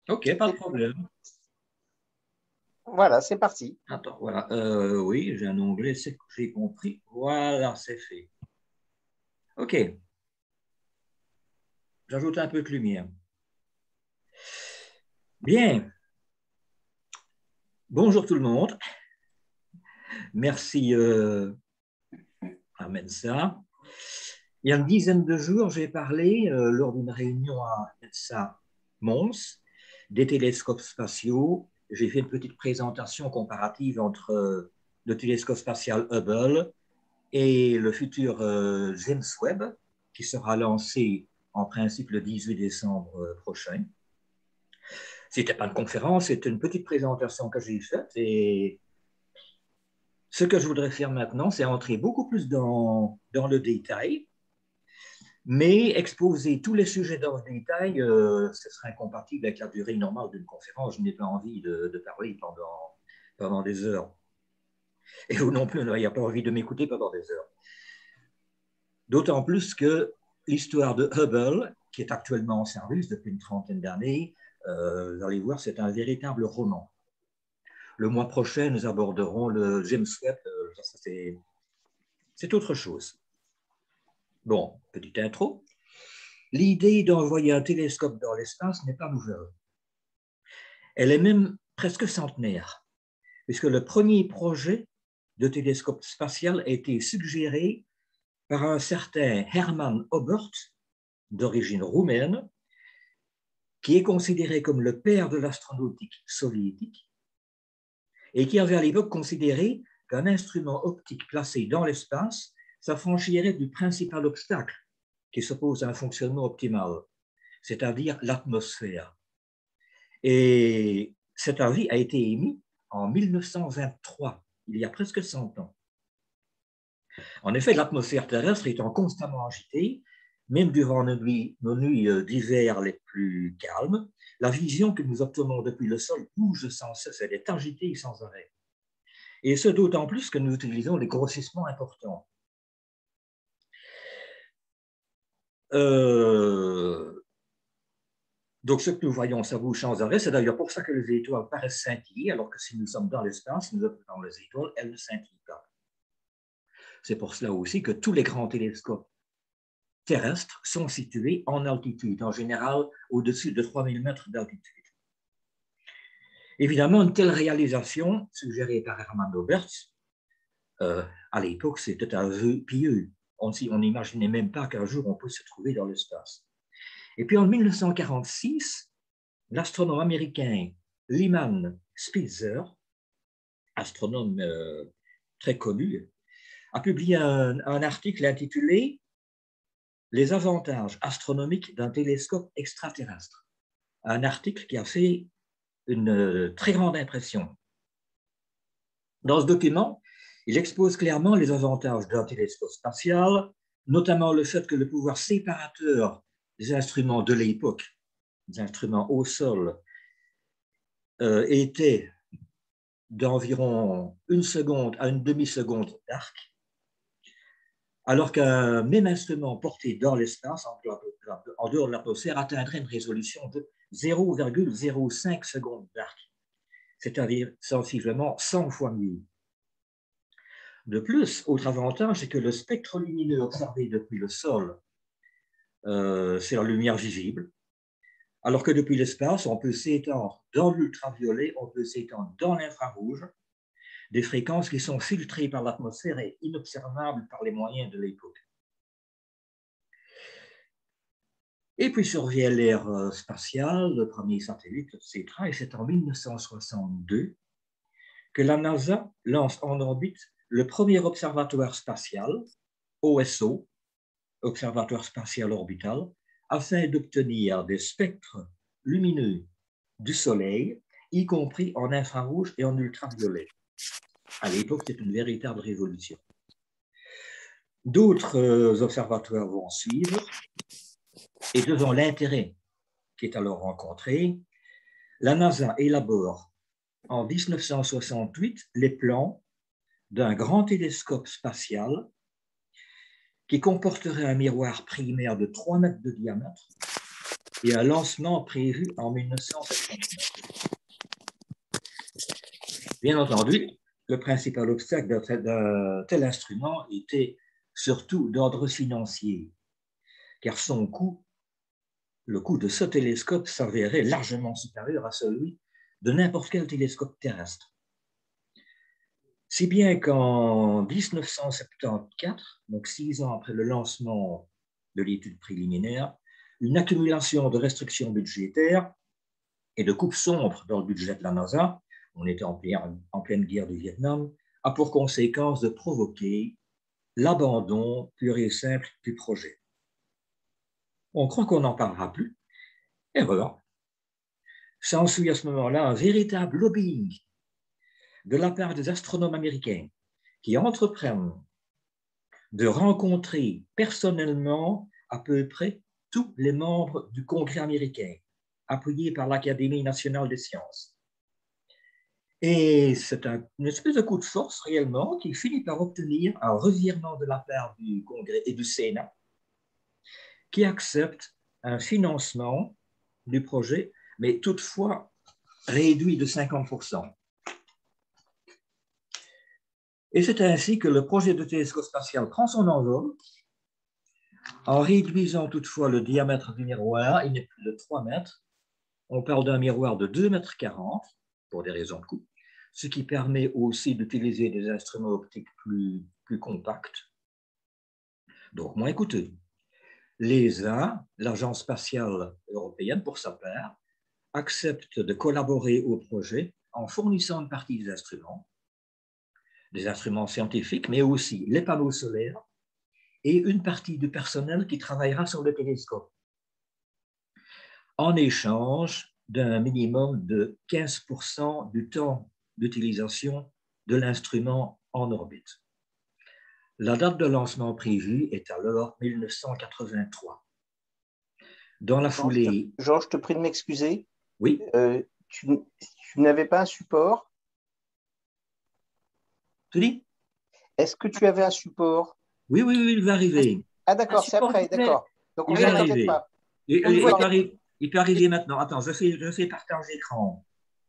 OK, pas de problème. Voilà, c'est parti. Attends, voilà. Oui, j'ai un onglet, c'est que j'ai compris. Voilà, c'est fait. OK, j'ajoute un peu de lumière. Bien, bonjour tout le monde. Merci, à Mensa. Il y a une dizaine de jours, j'ai parlé lors d'une réunion à Mensa Mons des télescopes spatiaux. J'ai fait une petite présentation comparative entre le télescope spatial Hubble et le futur James Webb, qui sera lancé en principe le 18 décembre prochain. Ce n'était pas une conférence, c'était une petite présentation que j'ai faite. Et ce que je voudrais faire maintenant, c'est entrer beaucoup plus dans le détail, mais exposer tous les sujets dans le détail, ce serait incompatible avec la durée normale d'une conférence. Je n'ai pas envie de parler pendant des heures. Et vous non plus, il n'y a pas envie de m'écouter pendant des heures. D'autant plus que l'histoire de Hubble, qui est actuellement en service depuis une trentaine d'années, vous allez voir, c'est un véritable roman. Le mois prochain, nous aborderons le James Webb. C'est autre chose. Bon, petite intro. L'idée d'envoyer un télescope dans l'espace n'est pas nouvelle. Elle est même presque centenaire, puisque le premier projet de télescope spatial a été suggéré par un certain Hermann Oberth, d'origine roumaine, qui est considéré comme le père de l'astronautique soviétique et qui avait à l'époque considéré qu'un instrument optique placé dans l'espace s'affranchirait du principal obstacle qui s'oppose à un fonctionnement optimal, c'est-à-dire l'atmosphère. Et cet avis a été émis en 1923, il y a presque 100 ans. En effet, l'atmosphère terrestre étant constamment agitée, même durant nos nuits d'hiver les plus calmes, la vision que nous obtenons depuis le sol bouge sans cesse, elle est agitée sans arrêt. Et ce d'autant plus que nous utilisons des grossissements importants. Donc, ce que nous voyons, ça bouge sans arrêt. C'est d'ailleurs pour ça que les étoiles paraissent scintiller, alors que si nous sommes dans l'espace, nous observons les étoiles, elles ne scintillent pas. C'est pour cela aussi que tous les grands télescopes terrestres sont situés en altitude, en général au-dessus de 3000 mètres d'altitude. Évidemment, une telle réalisation, suggérée par Hermann Oberth, à l'époque, c'était un vœu pieux. On n'imaginait même pas qu'un jour on peut se trouver dans l'espace. Et puis en 1946, l'astronome américain Lyman Spitzer, astronome très connu, a publié un article intitulé Les avantages astronomiques d'un télescope extraterrestre. Un article qui a fait une très grande impression. Dans ce document, il expose clairement les avantages d'un télescope spatial, notamment le fait que le pouvoir séparateur des instruments de l'époque, des instruments au sol, était d'environ 1 seconde à une demi-seconde d'arc, alors qu'un même instrument porté dans l'espace, en dehors de l'atmosphère, atteindrait une résolution de 0,05 secondes d'arc, c'est-à-dire sensiblement 100 fois mieux. De plus, autre avantage, c'est que le spectre lumineux observé depuis le sol, c'est la lumière visible, alors que depuis l'espace, on peut s'étendre dans l'ultraviolet, on peut s'étendre dans l'infrarouge, des fréquences qui sont filtrées par l'atmosphère et inobservables par les moyens de l'époque. Et puis survient l'ère spatiale, le premier satellite, etc. Et c'est en 1962 que la NASA lance en orbite le premier observatoire spatial, OSO, Observatoire spatial orbital, afin d'obtenir des spectres lumineux du Soleil, y compris en infrarouge et en ultraviolet. À l'époque, c'est une véritable révolution. D'autres observatoires vont suivre, et devant l'intérêt qui est alors rencontré, la NASA élabore en 1968 les plans d'un grand télescope spatial qui comporterait un miroir primaire de 3 mètres de diamètre et un lancement prévu en 1979. Bien entendu, le principal obstacle d'un tel instrument était surtout d'ordre financier, car son coût, le coût de ce télescope s'avérait largement supérieur à celui de n'importe quel télescope terrestre. Si bien qu'en 1974, donc 6 ans après le lancement de l'étude préliminaire, une accumulation de restrictions budgétaires et de coupes sombres dans le budget de la NASA, on était en pleine guerre du Vietnam, a pour conséquence de provoquer l'abandon pur et simple du projet. On croit qu'on n'en parlera plus, et voilà. S'ensuit à ce moment-là un véritable lobbying de la part des astronomes américains qui entreprennent de rencontrer personnellement à peu près tous les membres du Congrès américain, appuyés par l'Académie nationale des sciences. Et c'est une espèce de coup de force réellement qui finit par obtenir un revirement de la part du Congrès et du Sénat qui accepte un financement du projet, mais toutefois réduit de 50%. Et c'est ainsi que le projet de télescope spatial prend son envol, en réduisant toutefois le diamètre du miroir, il n'est plus de 3 mètres. On parle d'un miroir de 2,40 m pour des raisons de coût, ce qui permet aussi d'utiliser des instruments optiques plus compacts, donc moins coûteux. L'ESA, l'Agence spatiale européenne, pour sa part, accepte de collaborer au projet en fournissant une partie des instruments scientifiques, mais aussi les panneaux solaires et une partie du personnel qui travaillera sur le télescope, en échange d'un minimum de 15% du temps d'utilisation de l'instrument en orbite. La date de lancement prévue est alors 1983. Dans la foulée... Georges, je te prie de m'excuser. Oui. Tu n'avais pas un support? Tu dis? Est-ce que tu avais un support? Oui, il va arriver. Ah d'accord, c'est après, d'accord. Donc il va arriver. Il peut arriver maintenant. Attends, je fais partage d'écran.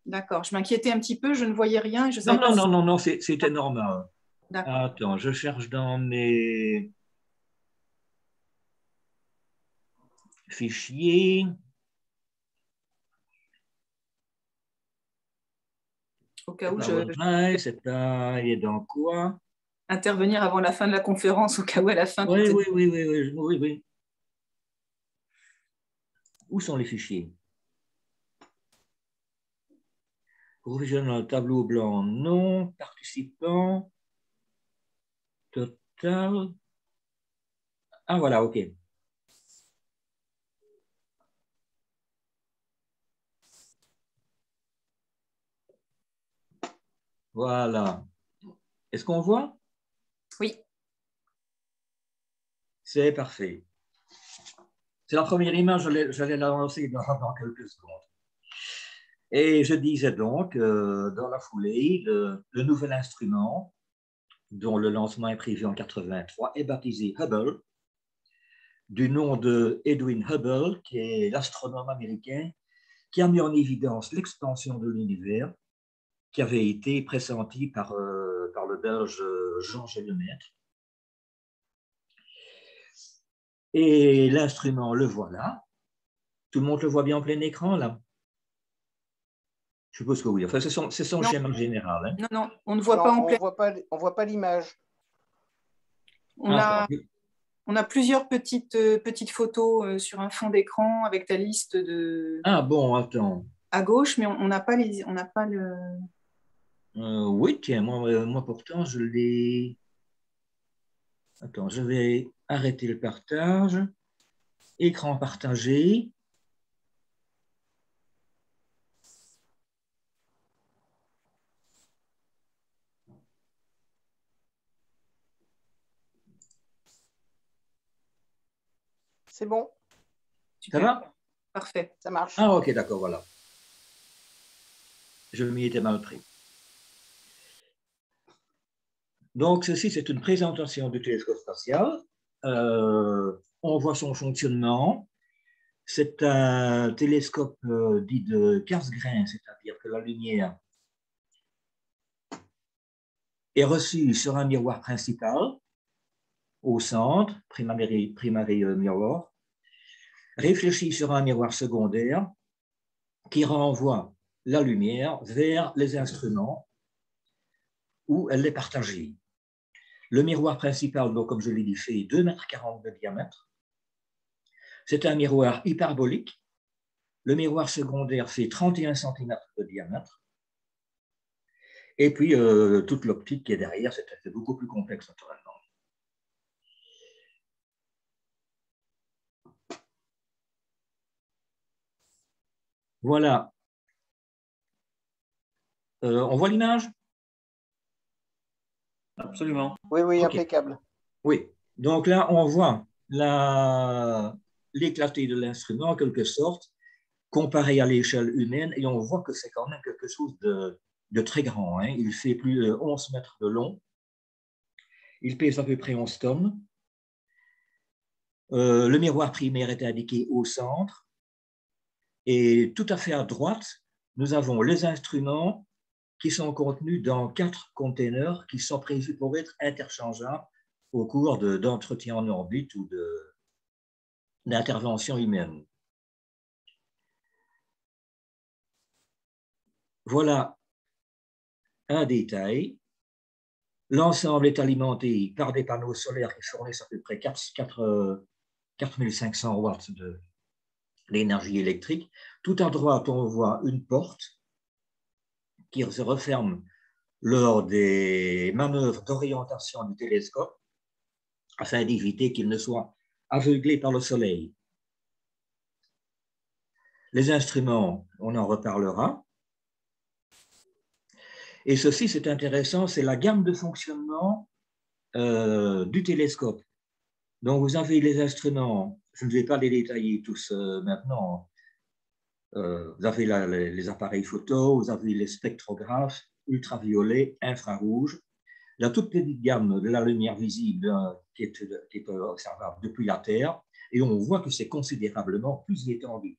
D'accord, je m'inquiétais un petit peu, je ne voyais rien. Je non, c'était normal. Attends, je cherche dans mes fichiers. Au cas où il est dans quoi? Intervenir avant la fin de la conférence, au cas où à la fin. Oui. Où sont les fichiers? Provisional, tableau blanc, non. Participants. Total. Ah, voilà, OK. Voilà. Est-ce qu'on voit? Oui. C'est parfait. C'est la première image, j'allais la lancer dans quelques secondes. Et je disais donc, dans la foulée, le nouvel instrument, dont le lancement est prévu en 1983, est baptisé Hubble, du nom de Edwin Hubble, qui est l'astronome américain qui a mis en évidence l'expansion de l'univers qui avait été pressenti par le Belge Jean Géomètre. Et l'instrument, le voilà. Tout le monde le voit bien en plein écran, là? Je suppose que oui. Enfin, c'est son schéma général. Hein. Non, on ne voit pas en plein. On voit pas l'image. On a plusieurs petites photos sur un fond d'écran avec ta liste de. Ah bon, attends. À gauche, mais on n'a pas le. Oui, tiens, moi pourtant, je l'ai. Attends, je vais arrêter le partage. Écran partagé. C'est bon. Ça va? Parfait. Ça marche. Ah, OK, d'accord, voilà. Je m'y étais mal pris. Donc, ceci, c'est une présentation du télescope spatial. On voit son fonctionnement. C'est un télescope dit de Cassegrain, c'est-à-dire que la lumière est reçue sur un miroir principal au centre, primary mirror, réfléchie sur un miroir secondaire qui renvoie la lumière vers les instruments où elle est partagée. Le miroir principal, donc, comme je l'ai dit, fait 2,40 m de diamètre. C'est un miroir hyperbolique. Le miroir secondaire fait 31 cm de diamètre. Et puis, toute l'optique qui est derrière, c'est beaucoup plus complexe, naturellement. Voilà. On voit l'image? Absolument. Oui, oui, Okay. impeccable. Oui. Donc là, on voit l'éclaté de l'instrument, en quelque sorte, comparé à l'échelle humaine, et on voit que c'est quand même quelque chose de très grand. Hein. Il fait plus de 11 mètres de long. Il pèse à peu près 11 tonnes. Le miroir primaire est indiqué au centre. Et tout à fait à droite, nous avons les instruments qui sont contenus dans 4 containers qui sont prévus pour être interchangeables au cours d'entretien en orbite ou d'intervention humaine. Voilà un détail. L'ensemble est alimenté par des panneaux solaires qui fournissent à peu près 4500 watts d'énergie électrique. Tout à droite, on voit une porte qui se referme lors des manœuvres d'orientation du télescope afin d'éviter qu'il ne soit aveuglé par le soleil. Les instruments, on en reparlera. Et ceci, c'est intéressant, c'est la gamme de fonctionnement du télescope. Donc, vous avez les instruments, je ne vais pas les détailler tous maintenant. Vous avez les appareils photo, vous avez les spectrographes, ultraviolet, infrarouge, la toute petite gamme de la lumière visible qui est observable depuis la Terre, et on voit que c'est considérablement plus étendu.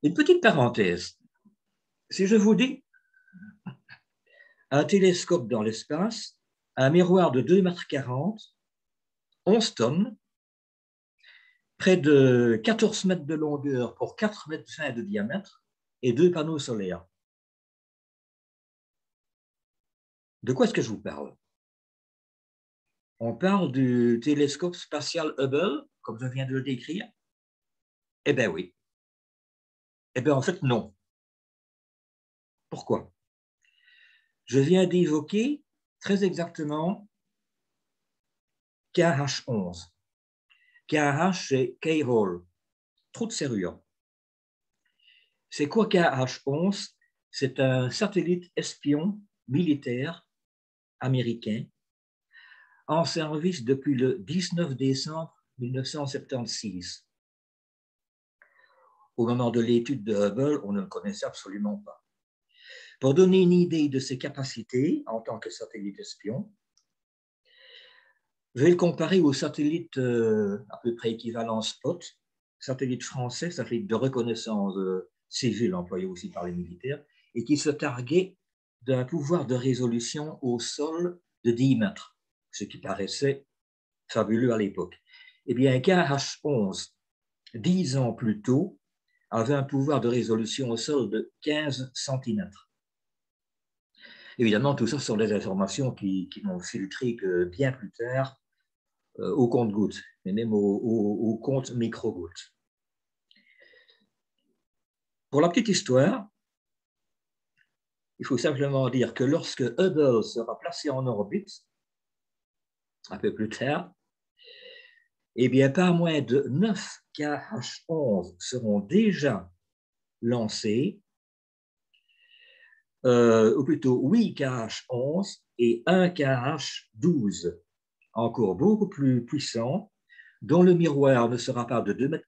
Une petite parenthèse. Si je vous dis un télescope dans l'espace, un miroir de 2,40 m, 11 tonnes, près de 14 mètres de longueur pour 4,20 m de diamètre et 2 panneaux solaires. De quoi est-ce que je vous parle? On parle du télescope spatial Hubble, comme je viens de le décrire? Eh bien oui. Eh bien en fait non. Pourquoi? Je viens d'évoquer très exactement KH11. KH, c'est Keyhole, trou de serrure. C'est quoi KH11? C'est un satellite espion militaire américain en service depuis le 19 décembre 1976. Au moment de l'étude de Hubble, on ne le connaissait absolument pas. Pour donner une idée de ses capacités en tant que satellite espion, je vais le comparer au satellite à peu près équivalent SPOT, satellite français, satellite de reconnaissance civile employé aussi par les militaires, et qui se targuait d'un pouvoir de résolution au sol de 10 mètres, ce qui paraissait fabuleux à l'époque. Eh bien, KH11, 10 ans plus tôt, avait un pouvoir de résolution au sol de 15 cm. Évidemment, tout ça sont des informations qui n'ont filtré que bien plus tard au compte-gouttes, mais même au compte micro-gouttes. Pour la petite histoire, il faut simplement dire que lorsque Hubble sera placé en orbite, un peu plus tard, eh bien, pas moins de 9 KH11 seront déjà lancés, ou plutôt 8 KH11 et 1 KH12, encore beaucoup plus puissant, dont le miroir ne sera pas de 2,40 m,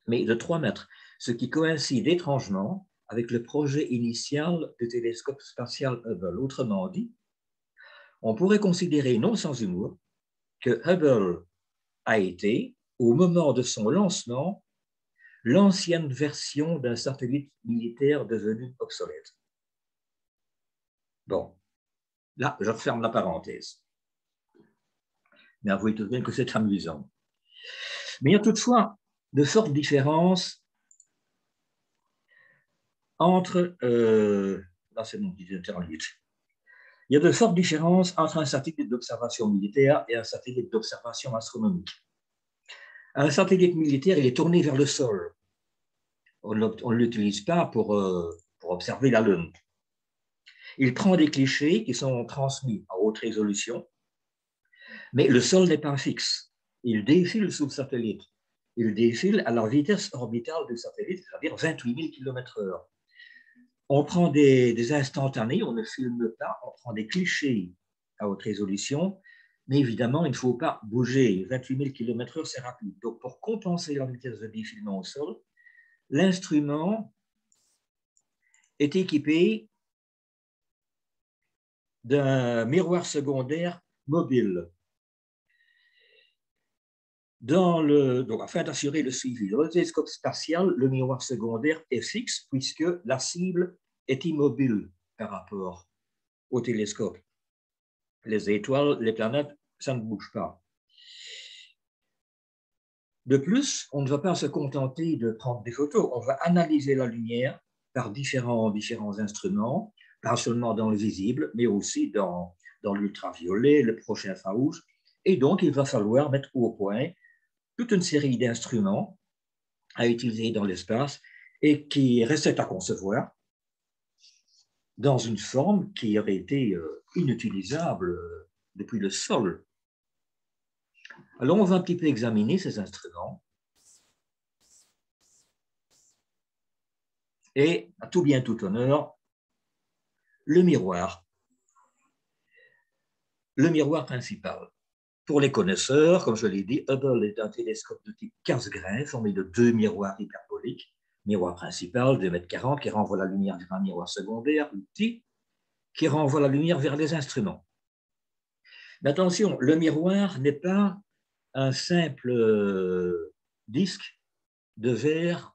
mais de 3 mètres, ce qui coïncide étrangement avec le projet initial du télescope spatial Hubble. Autrement dit, On pourrait considérer, non sans humour, que Hubble a été, au moment de son lancement, l'ancienne version d'un satellite militaire devenu obsolète. Bon, là, je referme la parenthèse. Mais avouez tout de même que c'est amusant. Mais il y a toutefois de fortes différences entre... là, c'est mon petit interlude. Il y a de fortes différences entre un satellite d'observation militaire et un satellite d'observation astronomique. Un satellite militaire, il est tourné vers le sol. On ne l'utilise pas pour observer la Lune. Il prend des clichés qui sont transmis à haute résolution, mais le sol n'est pas fixe. Il défile sous le satellite. Il défile à la vitesse orbitale du satellite, c'est-à-dire 28 000 km/h. On prend des instantanés, on ne filme pas, on prend des clichés à haute résolution, mais évidemment, il ne faut pas bouger. 28 000 km/h, c'est rapide. Donc, pour compenser la vitesse de défilement au sol, l'instrument est équipé d'un miroir secondaire mobile. Donc, afin d'assurer le suivi, dans le télescope spatial, le miroir secondaire est fixe puisque la cible est immobile par rapport au télescope. Les étoiles, les planètes, ça ne bouge pas. De plus, on ne va pas se contenter de prendre des photos, on va analyser la lumière par différents instruments, pas seulement dans le visible, mais aussi dans l'ultraviolet, le proche infrarouge. Et donc, il va falloir mettre au point toute une série d'instruments à utiliser dans l'espace et qui restent à concevoir dans une forme qui aurait été inutilisable depuis le sol. Alors, on va un petit peu examiner ces instruments. Et, à tout bien, tout honneur, le miroir. Le miroir principal. Pour les connaisseurs, comme je l'ai dit, Hubble est un télescope de type casse-grain formé de 2 miroirs hyperboliques. Miroir principal, 2,40 m, qui renvoie la lumière vers un miroir secondaire, plus petit, qui renvoie la lumière vers les instruments. Mais attention, le miroir n'est pas un simple disque de verre.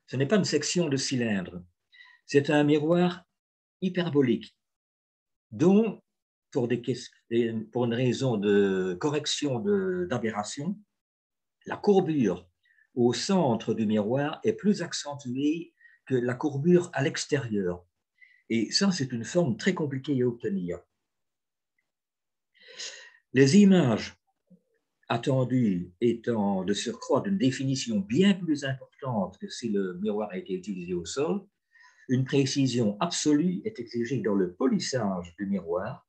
Ce n'est pas une section de cylindre. C'est un miroir hyperbolique dont, pour une raison de correction d'aberration, la courbure au centre du miroir est plus accentuée que la courbure à l'extérieur. Et ça, c'est une forme très compliquée à obtenir. Les images attendues étant de surcroît d'une définition bien plus importante que si le miroir a été utilisé au sol, une précision absolue est exigée dans le polissage du miroir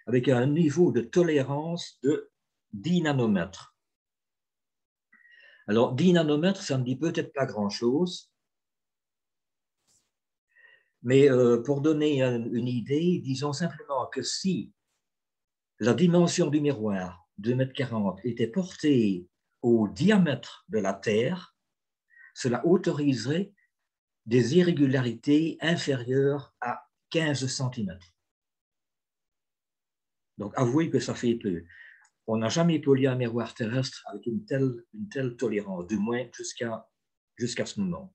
avec un niveau de tolérance de 10 nanomètres. Alors, 10 nanomètres, ça ne dit peut-être pas grand-chose, mais pour donner une idée, disons simplement que si la dimension du miroir, 2,40 m, était portée au diamètre de la Terre, cela autoriserait des irrégularités inférieures à 15 cm. Donc, avouez que ça fait peu. On n'a jamais poli un miroir terrestre avec une telle tolérance, du moins jusqu'à ce moment.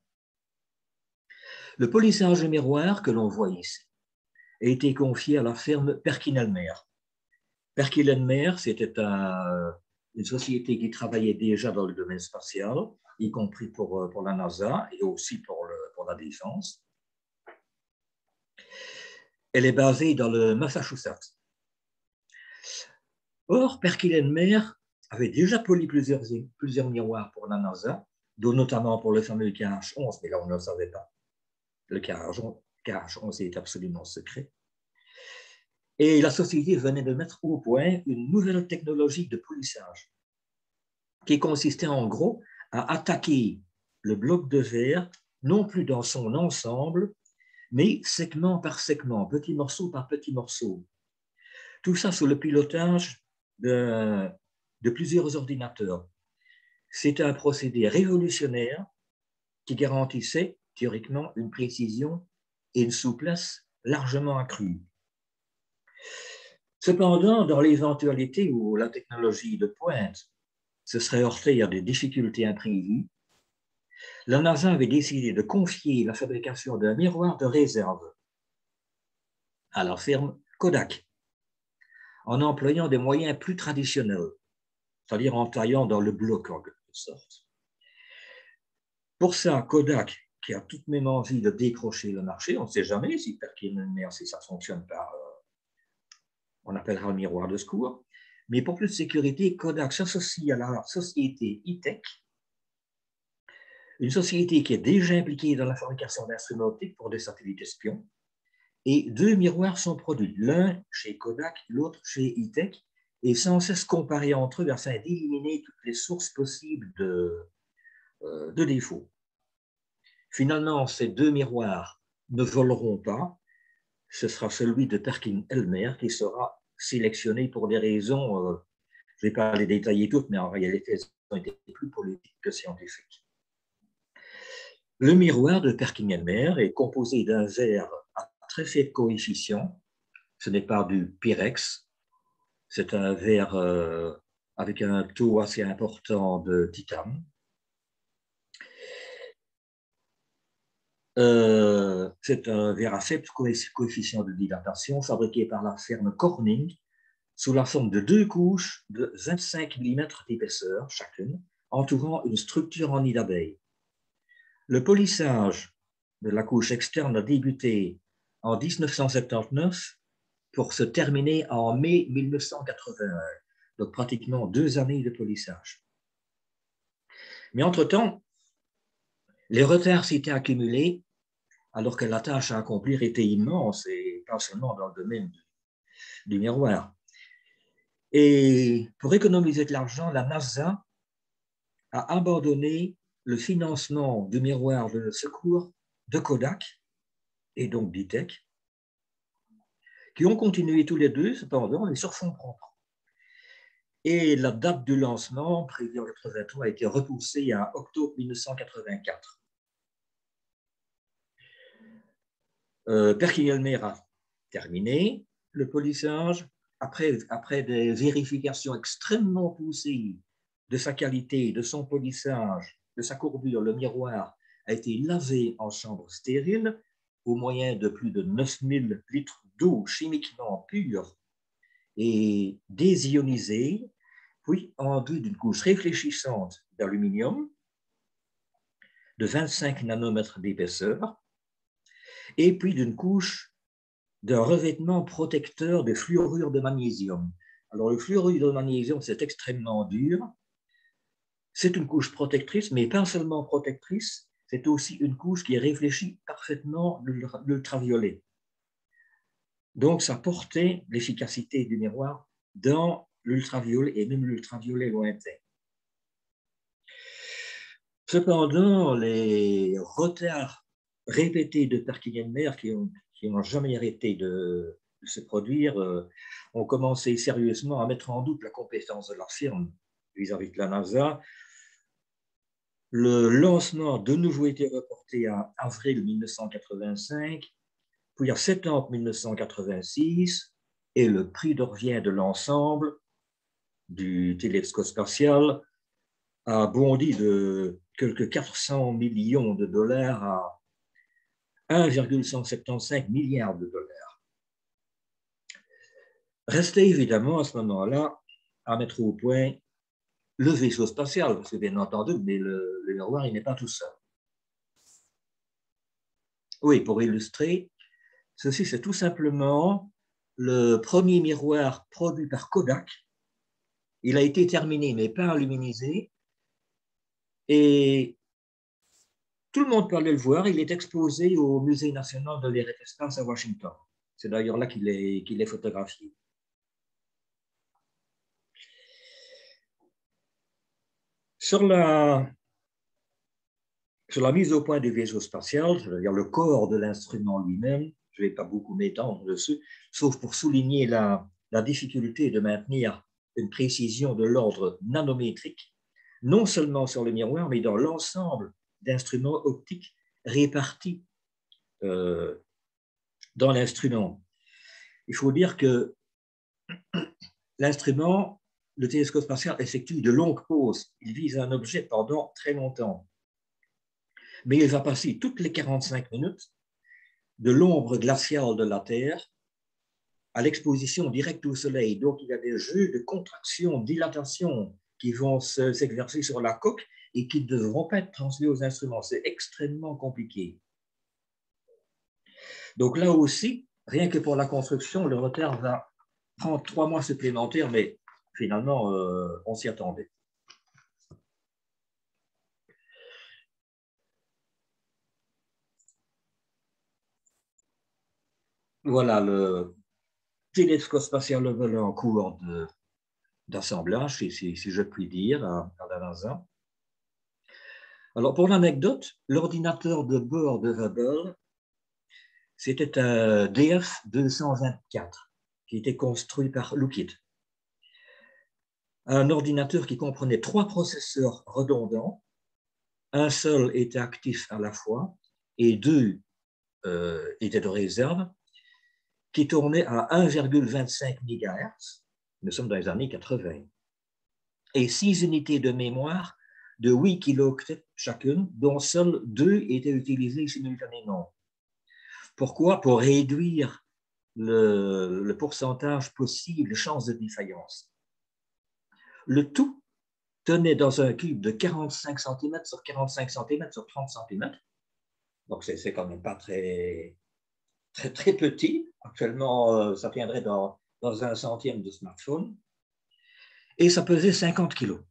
Le polissage du miroir que l'on voit ici a été confié à la firme Perkin-Elmer. Perkin-Elmer, c'était une société qui travaillait déjà dans le domaine spatial, y compris pour la NASA et aussi pour la défense. Elle est basée dans le Massachusetts. Or, Perkin-Elmer avait déjà poli plusieurs miroirs pour la NASA, dont notamment pour le fameux KH-11, mais là on ne le savait pas. Le KH-11 est absolument secret. Et la société venait de mettre au point une nouvelle technologie de polissage qui consistait en gros à attaquer le bloc de verre non plus dans son ensemble, mais segment par segment, petit morceau par petit morceau. Tout ça sous le pilotage de plusieurs ordinateurs. C'était un procédé révolutionnaire qui garantissait théoriquement une précision et une souplesse largement accrues. Cependant, dans l'éventualité où la technologie de pointe se serait heurtée à des difficultés imprévues, la NASA avait décidé de confier la fabrication d'un miroir de réserve à la firme Kodak, en employant des moyens plus traditionnels, c'est-à-dire en taillant dans le bloc en quelque sorte. Pour ça, Kodak, qui a tout de même envie de décrocher le marché, on ne sait jamais si Perkin-Elmer, si ça fonctionne par, on appellera le miroir de secours, mais pour plus de sécurité, Kodak s'associe à la société E-Tech, une société qui est déjà impliquée dans la fabrication d'instruments optiques pour des satellites espions, et 2 miroirs sont produits, l'un chez Kodak, l'autre chez E-Tech, et sans cesse comparés entre eux afin d'éliminer toutes les sources possibles de défauts. Finalement, ces 2 miroirs ne voleront pas. Ce sera celui de Perkin-Elmer qui sera sélectionné pour des raisons, je ne vais pas les détailler toutes, mais en réalité, elles ont été plus politiques que scientifiques. Le miroir de Perkin-Elmer est composé d'un verre à très faible coefficient. Ce n'est pas du Pyrex, c'est un verre avec un taux assez important de titane. C'est un verre à faible coefficient de dilatation fabriqué par la firme Corning sous la forme de 2 couches de 25 mm d'épaisseur chacune, entourant une structure en nid d'abeille. Le polissage de la couche externe a débuté en 1979 pour se terminer en mai 1981, donc pratiquement 2 années de polissage. Mais entre-temps, les retards s'étaient accumulés alors que la tâche à accomplir était immense et pas seulement dans le domaine du miroir. Et pour économiser de l'argent, la NASA a abandonné le financement du miroir de secours de Kodak et donc d'E-Tech, qui ont continué tous les deux, cependant, mais sur fonds propres. Et la date du lancement, prévue en 1983, a été repoussée à octobre 1984. Perkin-Elmer a terminé le polissage. Après des vérifications extrêmement poussées de sa qualité, de son polissage, de sa courbure, le miroir a été lavé en chambre stérile au moyen de plus de 9000 litres d'eau chimiquement pure et désionisée, puis enduit d'une couche réfléchissante d'aluminium de 25 nanomètres d'épaisseur, et puis d'une couche d'un revêtement protecteur de fluorure de magnésium. Alors, le fluorure de magnésium, c'est extrêmement dur. C'est une couche protectrice, mais pas seulement protectrice, c'est aussi une couche qui réfléchit parfaitement l'ultraviolet. Donc, ça portait l'efficacité du miroir dans l'ultraviolet et même l'ultraviolet lointain. Cependant, les retards répétés de Perkin-Elmer qui n'ont jamais arrêté de se produire ont commencé sérieusement à mettre en doute la compétence de leur firme vis-à-vis de la NASA. Le lancement de nouveau été reporté à avril 1985, puis à septembre 1986, et le prix de revient de l'ensemble du télescope spatial a bondi de quelques 400 millions de dollars à 1,175 milliard de dollars. Restait évidemment à ce moment-là à mettre au point le vaisseau spatial, parce que bien entendu, mais le miroir, il n'est pas tout seul. Oui, pour illustrer, ceci c'est tout simplement le premier miroir produit par Kodak. Il a été terminé, mais pas luminisé. Et tout le monde peut aller le voir. Il est exposé au Musée national de l'aérospace à Washington. C'est d'ailleurs là qu'il est photographié. Sur la mise au point du vaisseau spatial, c'est-à-dire le corps de l'instrument lui-même, je ne vais pas beaucoup m'étendre dessus, sauf pour souligner la difficulté de maintenir une précision de l'ordre nanométrique, non seulement sur le miroir, mais dans l'ensemble d'instruments optiques répartis dans l'instrument. Il faut dire que l'instrument, le télescope spatial, effectue de longues pauses. Il vise un objet pendant très longtemps. Mais il va passer toutes les 45 minutes de l'ombre glaciale de la Terre à l'exposition directe au Soleil. Donc, il y a des jeux de contraction, dilatation qui vont s'exercer sur la coque et qui ne devront pas être transmis aux instruments. C'est extrêmement compliqué. Donc là aussi, rien que pour la construction, le retard va prendre 3 mois supplémentaires, mais finalement, on s'y attendait. Voilà, le télescope spatial Hubble en cours d'assemblage, si je puis dire, à la NASA. Alors, pour l'anecdote, l'ordinateur de bord de Hubble, c'était un DF-224 qui était construit par Lockheed. Un ordinateur qui comprenait 3 processeurs redondants. Un seul était actif à la fois et 2 étaient de réserve, qui tournaient à 1,25 MHz. Nous sommes dans les années 80. Et 6 unités de mémoire de 8 kilooctets chacune, dont seules 2 étaient utilisées simultanément. Pourquoi? Pour réduire le pourcentage possible de chances de défaillance. Le tout tenait dans un cube de 45 cm sur 45 cm sur 30 cm. Donc, c'est quand même pas très petit. Actuellement, ça tiendrait dans un centième de smartphone. Et ça pesait 50 kg.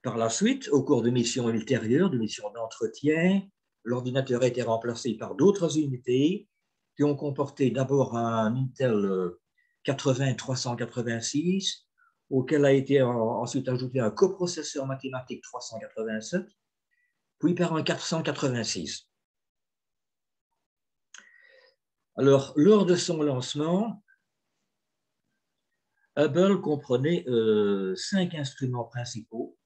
Par la suite, au cours de missions ultérieures, de missions d'entretien, l'ordinateur a été remplacé par d'autres unités qui ont comporté d'abord un Intel 80-386, auquel a été ensuite ajouté un coprocesseur mathématique 387, puis par un 486. Alors, lors de son lancement, Hubble comprenait 5 instruments principaux.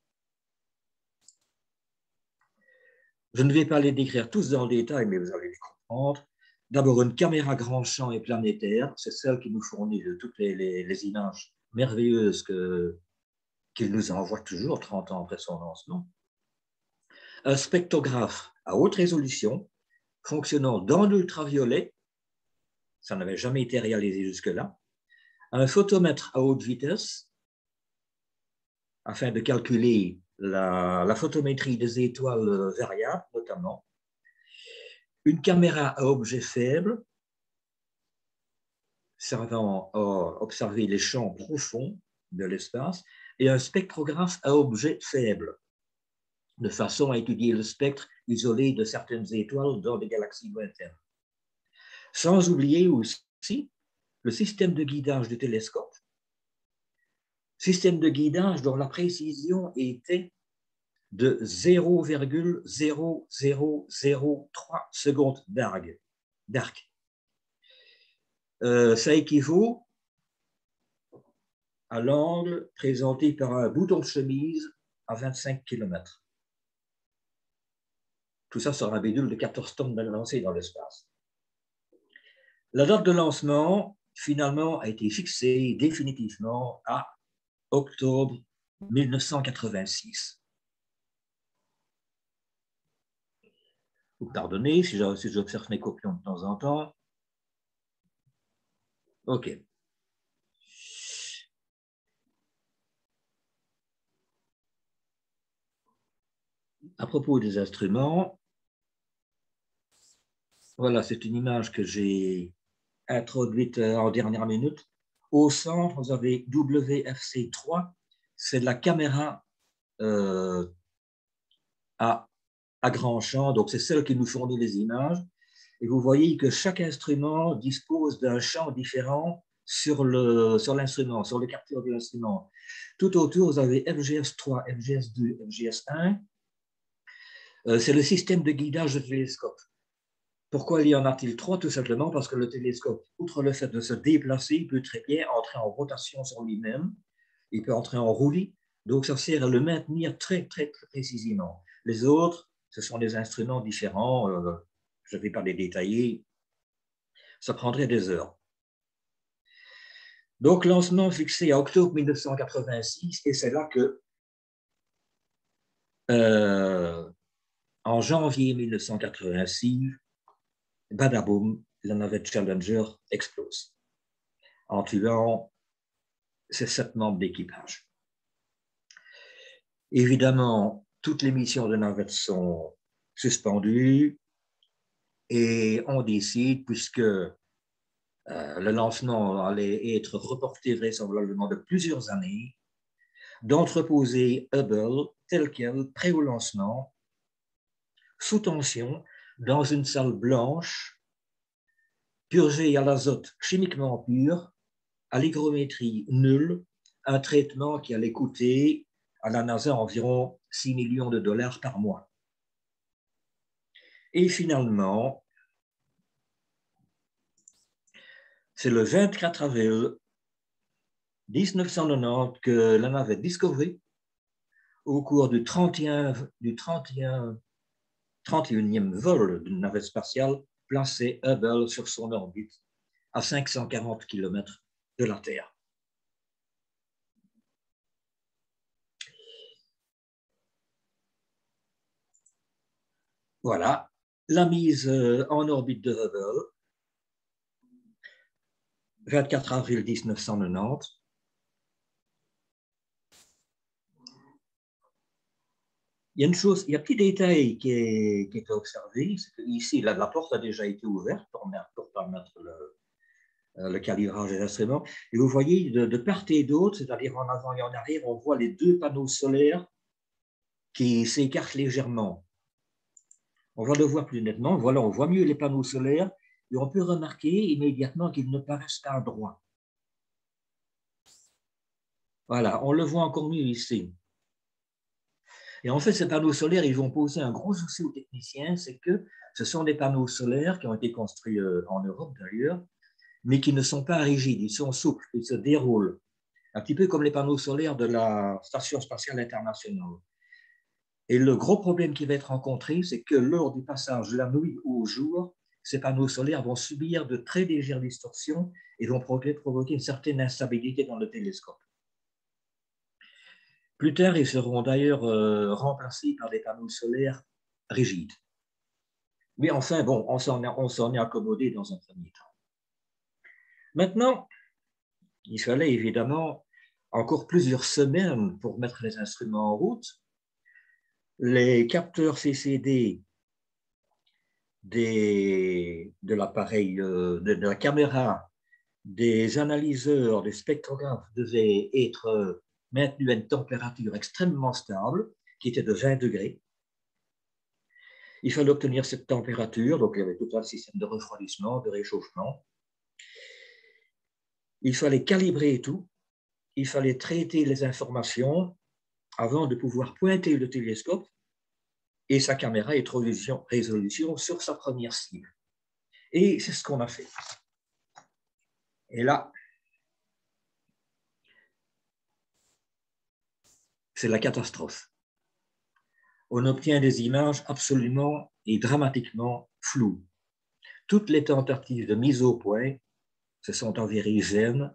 Je ne vais pas les décrire tous dans le détail, mais vous allez les comprendre. D'abord, une caméra grand champ et planétaire, c'est celle qui nous fournit de toutes les images merveilleuses qu'il nous envoie toujours 30 ans après son lancement. Un spectrographe à haute résolution, fonctionnant dans l'ultraviolet, ça n'avait jamais été réalisé jusque-là. Un photomètre à haute vitesse, afin de calculer la photométrie des étoiles variables, notamment. Une caméra à objet faible, servant à observer les champs profonds de l'espace, et un spectrographe à objet faible, de façon à étudier le spectre isolé de certaines étoiles dans des galaxies lointaines. Sans oublier aussi le système de guidage du télescope, système de guidage dont la précision était de 0,0003 secondes d'arc. Ça équivaut à l'angle présenté par un bouton de chemise à 25 km. Tout ça sur un bidule de 14 tonnes lancé dans l'espace. La date de lancement, finalement, a été fixée définitivement à octobre 1986. Vous pardonnez si j'observe mes copions de temps en temps. OK. À propos des instruments, voilà, c'est une image que j'ai introduite en dernière minute. Au centre, vous avez WFC3, c'est la caméra à grand champ, donc c'est celle qui nous fournit les images. Et vous voyez que chaque instrument dispose d'un champ différent sur l'instrument, sur le capteur de l'instrument. Tout autour, vous avez FGS3, FGS2, FGS1. C'est le système de guidage du télescope. Pourquoi il y en a-t-il 3? Tout simplement parce que le télescope, outre le fait de se déplacer, peut très bien entrer en rotation sur lui-même, il peut entrer en roulis, donc ça sert à le maintenir très précisément. Les autres, ce sont des instruments différents, je ne vais pas les détailler, ça prendrait des heures. Donc, lancement fixé à octobre 1986, et c'est là que, en janvier 1986, badaboum, la navette Challenger explose, en tuant ses 7 membres d'équipage. Évidemment, toutes les missions de navette sont suspendues et on décide, puisque le lancement allait être reporté vraisemblablement de plusieurs années, d'entreposer Hubble tel quel, prêt au lancement, sous tension, dans une salle blanche, purgée à l'azote chimiquement pur, à l'hygrométrie nulle, un traitement qui allait coûter à la NASA environ 6 millions de dollars par mois. Et finalement, c'est le 24 avril 1990 que la navette Discovery, au cours du 31e vol d'une navette spatiale, plaçait Hubble sur son orbite à 540 km de la Terre. Voilà, la mise en orbite de Hubble, 24 avril 1990. Il y a une chose, il y a un petit détail qui est observé, c'est qu'ici, la porte a déjà été ouverte pour permettre le calibrage des instruments. Et vous voyez, de part et d'autre, c'est-à-dire en avant et en arrière, on voit les 2 panneaux solaires qui s'écartent légèrement. On va le voir plus nettement. Voilà, on voit mieux les panneaux solaires et on peut remarquer immédiatement qu'ils ne paraissent pas droits. Voilà, on le voit encore mieux ici. Et en fait, ces panneaux solaires, ils vont poser un gros souci aux techniciens, c'est que ce sont des panneaux solaires qui ont été construits en Europe d'ailleurs, mais qui ne sont pas rigides, ils sont souples, ils se déroulent, un petit peu comme les panneaux solaires de la Station spatiale internationale. Et le gros problème qui va être rencontré, c'est que lors du passage de la nuit au jour, ces panneaux solaires vont subir de très légères distorsions et vont provoquer une certaine instabilité dans le télescope. Plus tard, ils seront d'ailleurs remplacés par des panneaux solaires rigides. Mais enfin, bon, on s'en est accommodé dans un premier temps. Maintenant, il fallait évidemment encore plusieurs semaines pour mettre les instruments en route. Les capteurs CCD de l'appareil, de la caméra, des analyseurs, des spectrographes devaient être maintenus à une température extrêmement stable, qui était de 20 degrés. Il fallait obtenir cette température, donc il y avait tout un système de refroidissement, de réchauffement. Il fallait calibrer tout, il fallait traiter les informations avant de pouvoir pointer le télescope et sa caméra et résolution sur sa première cible. Et c'est ce qu'on a fait. Et là, c'est la catastrophe. On obtient des images absolument et dramatiquement floues. Toutes les tentatives de mise au point se sont avérées vaines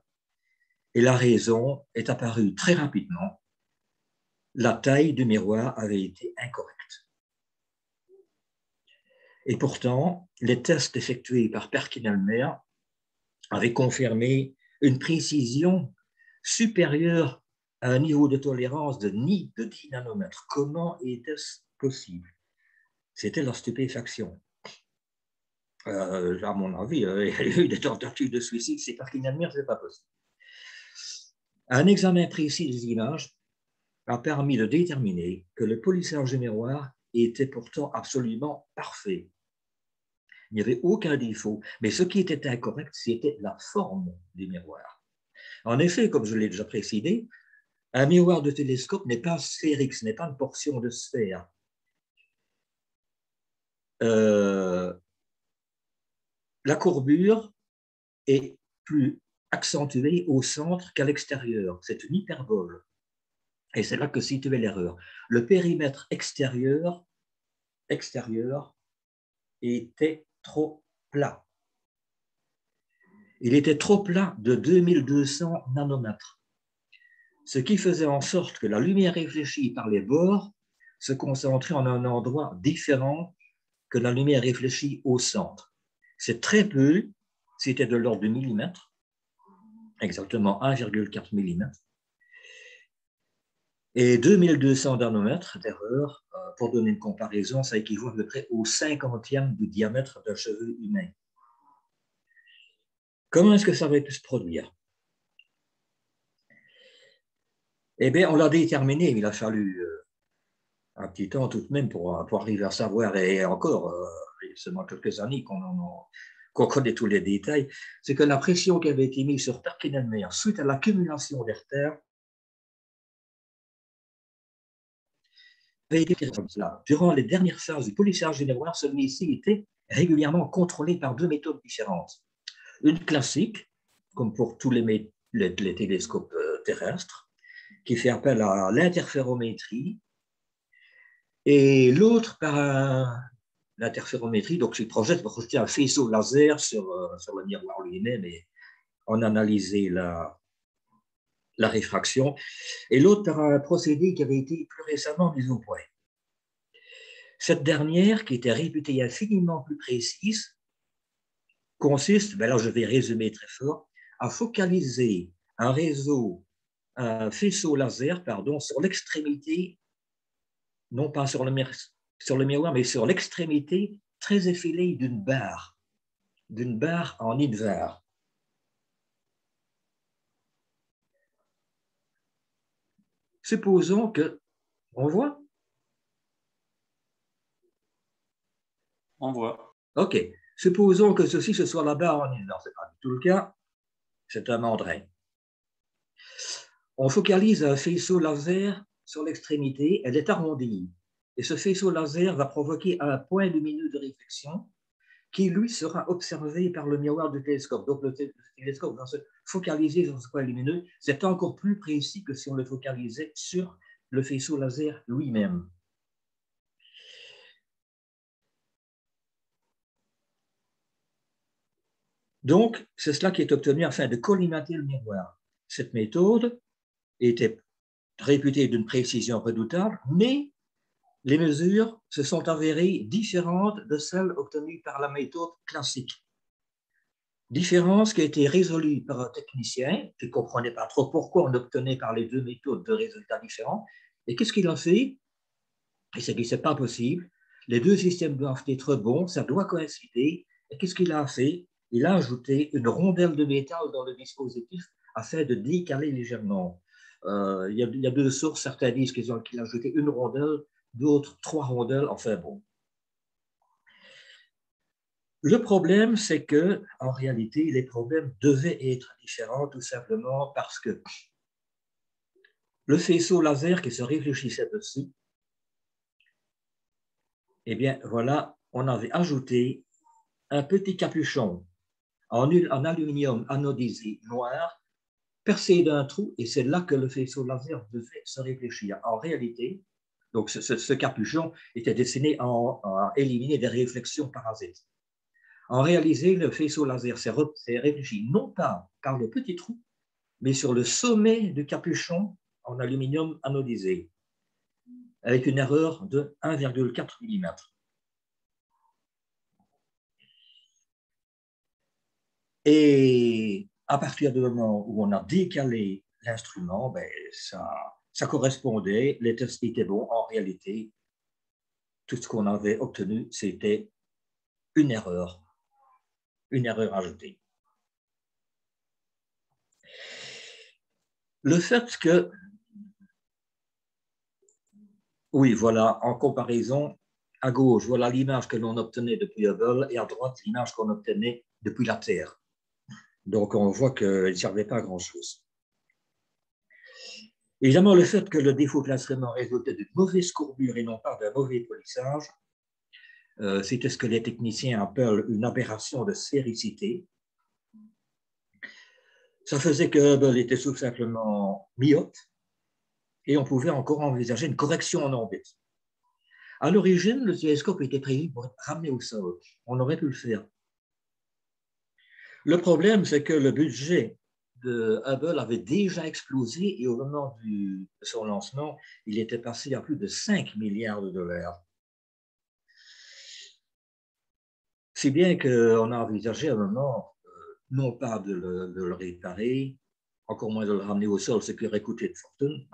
et la raison est apparue très rapidement. La taille du miroir avait été incorrecte. Et pourtant, les tests effectués par Perkin-Elmer avaient confirmé une précision supérieure à un niveau de tolérance de 10 nanomètres. Comment était-ce possible? C'était la stupéfaction. À mon avis, il y a eu des tentatives de suicide, c'est Perkin-Elmer, ce n'est pas possible. Un examen précis des images a permis de déterminer que le polissage du miroir était pourtant absolument parfait. Il n'y avait aucun défaut, mais ce qui était incorrect, c'était la forme du miroir. En effet, comme je l'ai déjà précisé, un miroir de télescope n'est pas sphérique, ce n'est pas une portion de sphère. La courbure est plus accentuée au centre qu'à l'extérieur. C'est une hyperbole. Et c'est là que se situait l'erreur. Le périmètre extérieur était trop plat. il était trop plat de 2200 nanomètres, ce qui faisait en sorte que la lumière réfléchie par les bords se concentrait en un endroit différent que la lumière réfléchie au centre. C'est très peu, c'était de l'ordre de millimètres, exactement 1,4 mm. Et 2200 nanomètres d'erreur, pour donner une comparaison, ça équivaut à peu près au 50e du diamètre d'un cheveu humain. Comment est-ce que ça va pu se produire? Eh bien, on l'a déterminé, il a fallu un petit temps tout de même pour arriver à savoir, et encore, il y a seulement quelques années qu'on connaît tous les détails, c'est que la pression qui avait été mise sur Perkins-Meyer suite à l'accumulation d'air terre avait été comme cela. Durant les dernières phases du polissage du miroir, celui-ci était régulièrement contrôlé par deux méthodes différentes. Une classique, comme pour tous les télescopes terrestres, qui fait appel à l'interférométrie, et l'autre par l'interférométrie, donc qui projette un faisceau laser sur le miroir lui-même et en analyser la réfraction, et l'autre par un procédé qui avait été plus récemment mis au point. Cette dernière, qui était réputée infiniment plus précise, consiste, ben là je vais résumer très fort, à focaliser un faisceau laser, sur l'extrémité, non pas sur le miroir, mais sur l'extrémité très effilée d'une barre en InVar. Supposons que, on voit? On voit. OK. Supposons que ceci, ce soit la barre en InVar. Ce n'est pas du tout le cas. C'est un mandrin. On focalise un faisceau laser sur l'extrémité, elle est arrondie. Et ce faisceau laser va provoquer un point lumineux de réflexion qui, lui, sera observé par le miroir du télescope. Donc, le télescope va se focaliser sur ce point lumineux. C'est encore plus précis que si on le focalisait sur le faisceau laser lui-même. Donc, c'est cela qui est obtenu afin de collimater le miroir. Cette méthode était réputée d'une précision redoutable, mais les mesures se sont avérées différentes de celles obtenues par la méthode classique. Différence qui a été résolue par un technicien qui ne comprenait pas trop pourquoi on obtenait par les deux méthodes de résultats différents. Et qu'est-ce qu'il a fait? Il s'est dit, ce n'est pas possible. Les deux systèmes doivent être bons, ça doit coïncider. Et qu'est-ce qu'il a fait? Il a ajouté une rondelle de métal dans le dispositif afin de décaler légèrement. Il y a deux sources. Certains disent qu'il a ajouté une rondelle, d'autres 3 rondelles. Enfin bon. Le problème, c'est que, en réalité, les problèmes devaient être différents tout simplement parce que le faisceau laser qui se réfléchissait dessus, eh bien, voilà, on avait ajouté un petit capuchon en aluminium anodisé noir, percé d'un trou, et c'est là que le faisceau laser devait se réfléchir. En réalité, donc ce capuchon était destiné à éliminer des réflexions parasites. En réalité, le faisceau laser s'est réfléchi non pas par le petit trou, mais sur le sommet du capuchon en aluminium anodisé, avec une erreur de 1,4 mm. Et à partir du moment où on a décalé l'instrument, ben ça correspondait, les tests étaient bons. En réalité, tout ce qu'on avait obtenu, c'était une erreur ajoutée. Le fait que, oui, voilà, en comparaison, à gauche, voilà l'image que l'on obtenait depuis Hubble, et à droite, l'image qu'on obtenait depuis la Terre. Donc, on voit qu'il ne servait pas à grand-chose. Évidemment, le fait que le défaut de l'instrument résultait d'une mauvaise courbure et non pas d'un mauvais polissage, c'était ce que les techniciens appellent une aberration de sphéricité. Ça faisait que Hubble était tout simplement myope et on pouvait encore envisager une correction en orbite. À l'origine, le télescope était prévu pour être ramené au sol. On aurait pu le faire. Le problème, c'est que le budget de Hubble avait déjà explosé et au moment de son lancement, il était passé à plus de 5 milliards de dollars. Si bien qu'on a envisagé à un moment, non pas de le réparer, encore moins de le ramener au sol, ce qui aurait coûté de fortune,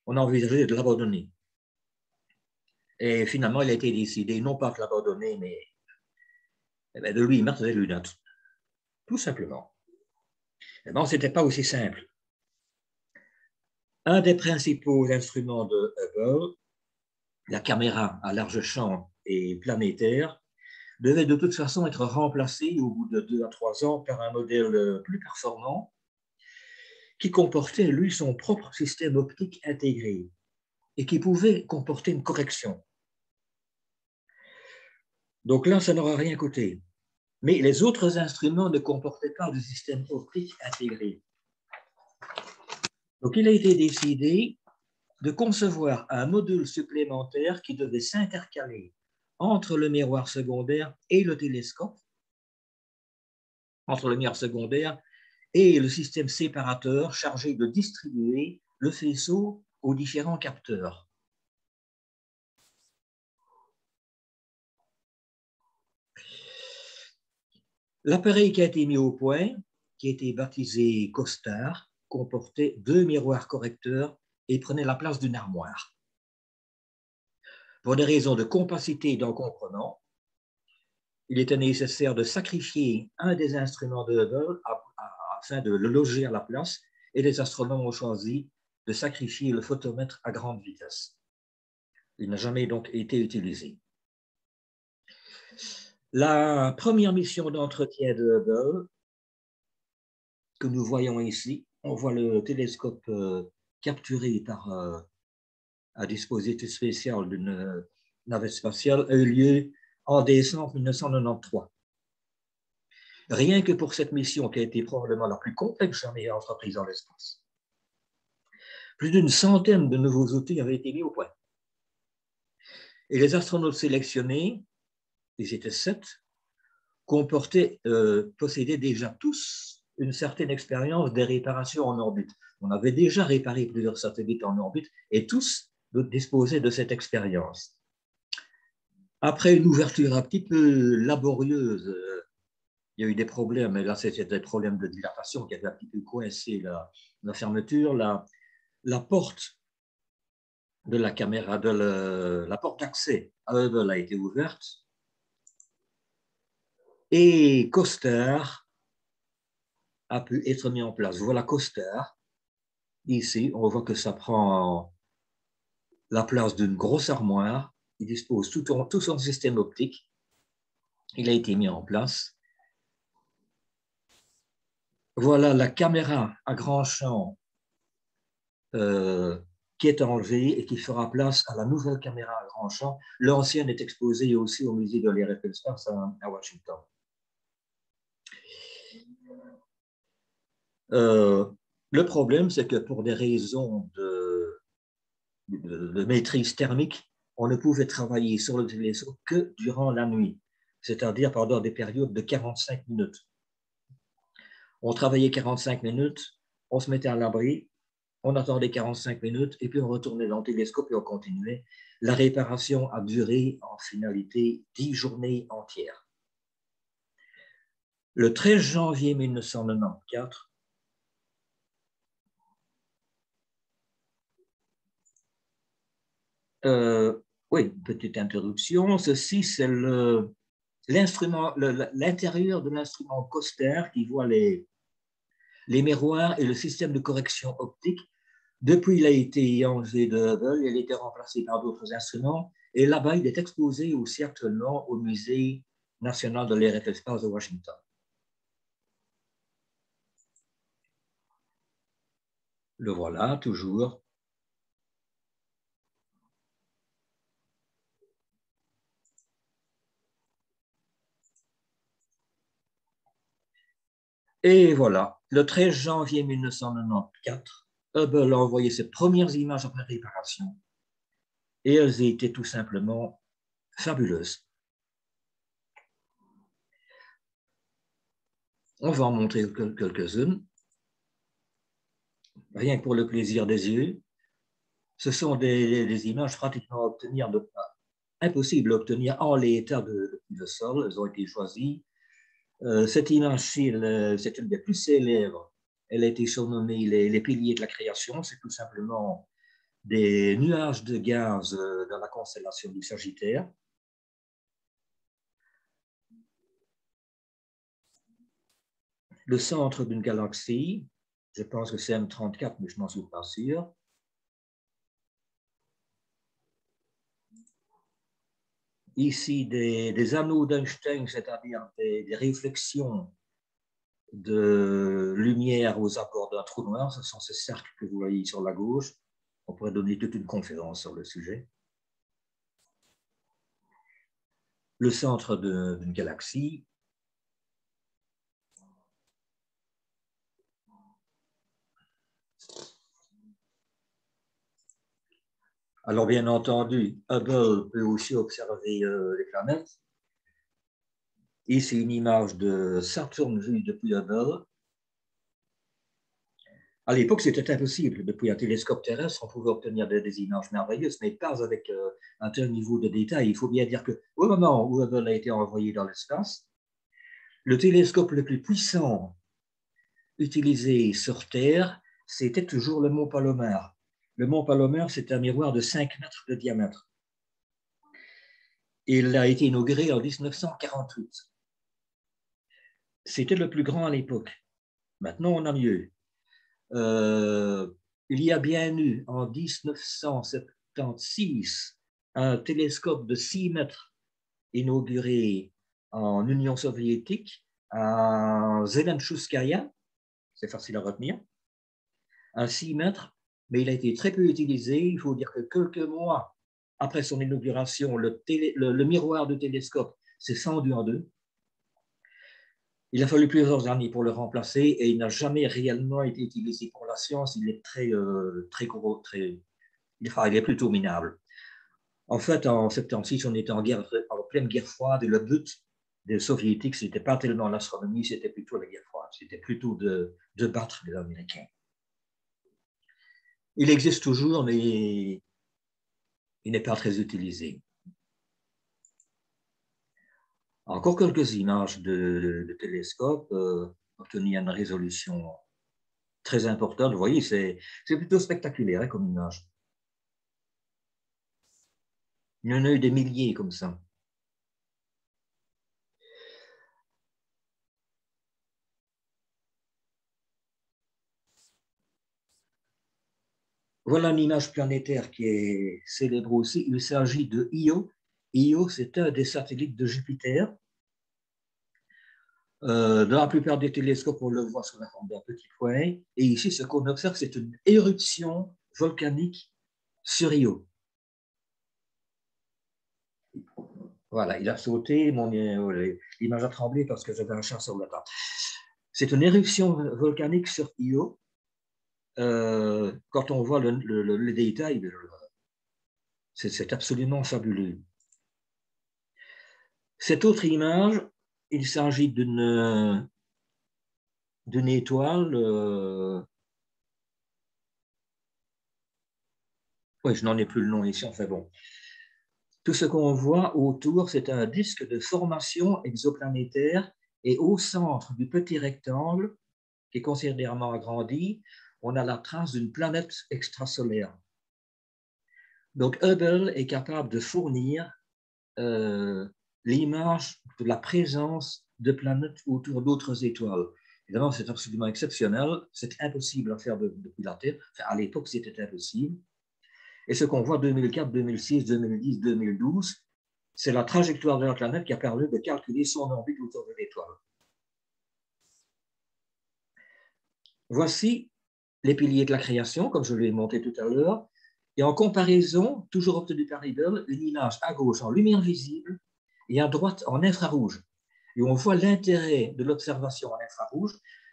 on a envisagé de l'abandonner. Et finalement, il a été décidé, non pas de l'abandonner, mais de lui mettre des lunettes. Tout simplement. Mais bon, ce n'était pas aussi simple. Un des principaux instruments de Hubble, la caméra à large champ et planétaire, devait de toute façon être remplacé au bout de 2 à 3 ans par un modèle plus performant qui comportait, lui, son propre système optique intégré et qui pouvait comporter une correction. Donc là, ça n'aura rien coûté. Mais les autres instruments ne comportaient pas de système optique intégré. Donc il a été décidé de concevoir un module supplémentaire qui devait s'intercaler entre le miroir secondaire et le télescope, entre le miroir secondaire et le système séparateur chargé de distribuer le faisceau aux différents capteurs. L'appareil qui a été mis au point, qui a été baptisé COSTAR, comportait 2 miroirs correcteurs et prenait la place d'une armoire. Pour des raisons de compacité d'encombrement, il était nécessaire de sacrifier un des instruments de Hubble afin de le loger à la place, et les astronomes ont choisi de sacrifier le photomètre à grande vitesse. Il n'a jamais donc été utilisé. La première mission d'entretien de Hubble, que nous voyons ici, on voit le télescope capturé par un dispositif spécial d'une navette spatiale, a eu lieu en décembre 1993. Rien que pour cette mission qui a été probablement la plus complexe jamais entreprise dans l'espace. Plus d'une centaine de nouveaux outils avaient été mis au point. Et les astronautes sélectionnés, ils étaient 7, possédaient déjà tous une certaine expérience des réparations en orbite. On avait déjà réparé plusieurs satellites en orbite et tous disposaient de cette expérience. Après une ouverture un petit peu laborieuse, il y a eu des problèmes, et là c'était des problèmes de dilatation qui avaient un petit peu coincé la fermeture, la porte de la caméra, la porte d'accès à Hubble a été ouverte, et COSTAR a pu être mis en place. Voilà COSTAR. Ici, on voit que ça prend la place d'une grosse armoire. Il dispose tout son système optique. Il a été mis en place. Voilà la caméra à grand champ qui est enlevée et qui fera place à la nouvelle caméra à grand champ. L'ancienne est exposée aussi au musée de l'Air et Space à Washington. Le problème, c'est que pour des raisons de maîtrise thermique, on ne pouvait travailler sur le télescope que durant la nuit, c'est-à-dire pendant des périodes de 45 minutes. On travaillait 45 minutes, on se mettait à l'abri, on attendait 45 minutes et puis on retournait dans le télescope et on continuait. La réparation a duré en finalité 10 journées entières. Le 13 janvier 1994, oui, petite introduction. Ceci, c'est l'intérieur de l'instrument COSTAR qui voit les miroirs et le système de correction optique. Depuis, il a été enlevé de Hubble, il a été remplacé par d'autres instruments. Et là-bas, il est exposé aussi actuellement au Musée national de l'air et de l'espace de Washington. Le voilà, toujours. Et voilà, le 13 janvier 1994, Hubble a envoyé ses premières images après réparation et elles étaient tout simplement fabuleuses. On va en montrer quelques-unes, rien que pour le plaisir des yeux. Ce sont des images pratiquement impossibles à obtenir en l'état depuis le sol. Elles ont été choisies. Cette image-ci, c'est une des plus célèbres. Elle a été surnommée les piliers de la création. C'est tout simplement des nuages de gaz dans la constellation du Sagittaire. Le centre d'une galaxie, je pense que c'est M34, mais je n'en suis pas sûr. Ici, des anneaux d'Einstein, c'est-à-dire des réflexions de lumière aux abords d'un trou noir. Ce sont ces cercles que vous voyez sur la gauche. On pourrait donner toute une conférence sur le sujet. Le centre d'une galaxie. Alors, bien entendu, Hubble peut aussi observer les planètes. Ici, une image de Saturne vue depuis Hubble. À l'époque, c'était impossible. Depuis un télescope terrestre, on pouvait obtenir des images merveilleuses, mais pas avec un tel niveau de détail. Il faut bien dire qu'au moment où Hubble a été envoyé dans l'espace, le télescope le plus puissant utilisé sur Terre, c'était toujours le mont Palomar. Le mont Palomar, c'est un miroir de 5 mètres de diamètre. Il a été inauguré en 1948. C'était le plus grand à l'époque. Maintenant, on a mieux. Il y a bien eu en 1976 un télescope de 6 mètres inauguré en Union soviétique à Zelenchouskaya, c'est facile à retenir, un 6 mètres, mais il a été très peu utilisé. Il faut dire que quelques mois après son inauguration, le miroir de télescope s'est fendu en deux. Il a fallu plusieurs années pour le remplacer et il n'a jamais réellement été utilisé pour la science. Il est très gros, il est plutôt minable. En fait, en 76, on était en pleine guerre froide et le but des soviétiques, ce n'était pas tellement l'astronomie, c'était plutôt la guerre froide. C'était plutôt de battre les Américains. Il existe toujours, mais il n'est pas très utilisé. Encore quelques images de télescope obtenues à une résolution très importante. Vous voyez, c'est plutôt spectaculaire hein, comme image. Il y en a eu des milliers comme ça. Voilà une image planétaire qui est célèbre aussi. Il s'agit de Io. Io, c'est un des satellites de Jupiter. Dans la plupart des télescopes, on le voit sous la forme d'un petit point. Et ici, ce qu'on observe, c'est une éruption volcanique sur Io. Voilà, il a sauté, l'image a tremblé parce que j'avais un chat sur la table. C'est une éruption volcanique sur Io. Quand on voit le détail, c'est absolument fabuleux. Cette autre image, il s'agit d'une étoile. Oui, je n'en ai plus le nom ici, enfin bon. Tout ce qu'on voit autour, c'est un disque de formation exoplanétaire et au centre du petit rectangle, qui est considérablement agrandi, on a la trace d'une planète extrasolaire. Donc Hubble est capable de fournir l'image de la présence de planètes autour d'autres étoiles. Évidemment, c'est absolument exceptionnel, c'est impossible à faire depuis la Terre. Enfin, à l'époque, c'était impossible. Et ce qu'on voit 2004, 2006, 2010, 2012, c'est la trajectoire de la planète qui a permis de calculer son orbite autour de l'étoile. Voici les piliers de la création, comme je l'ai montré tout à l'heure, et en comparaison, toujours obtenue par Hubble, une image à gauche en lumière visible et à droite en infrarouge. Et on voit l'intérêt de l'observation en infrarouge,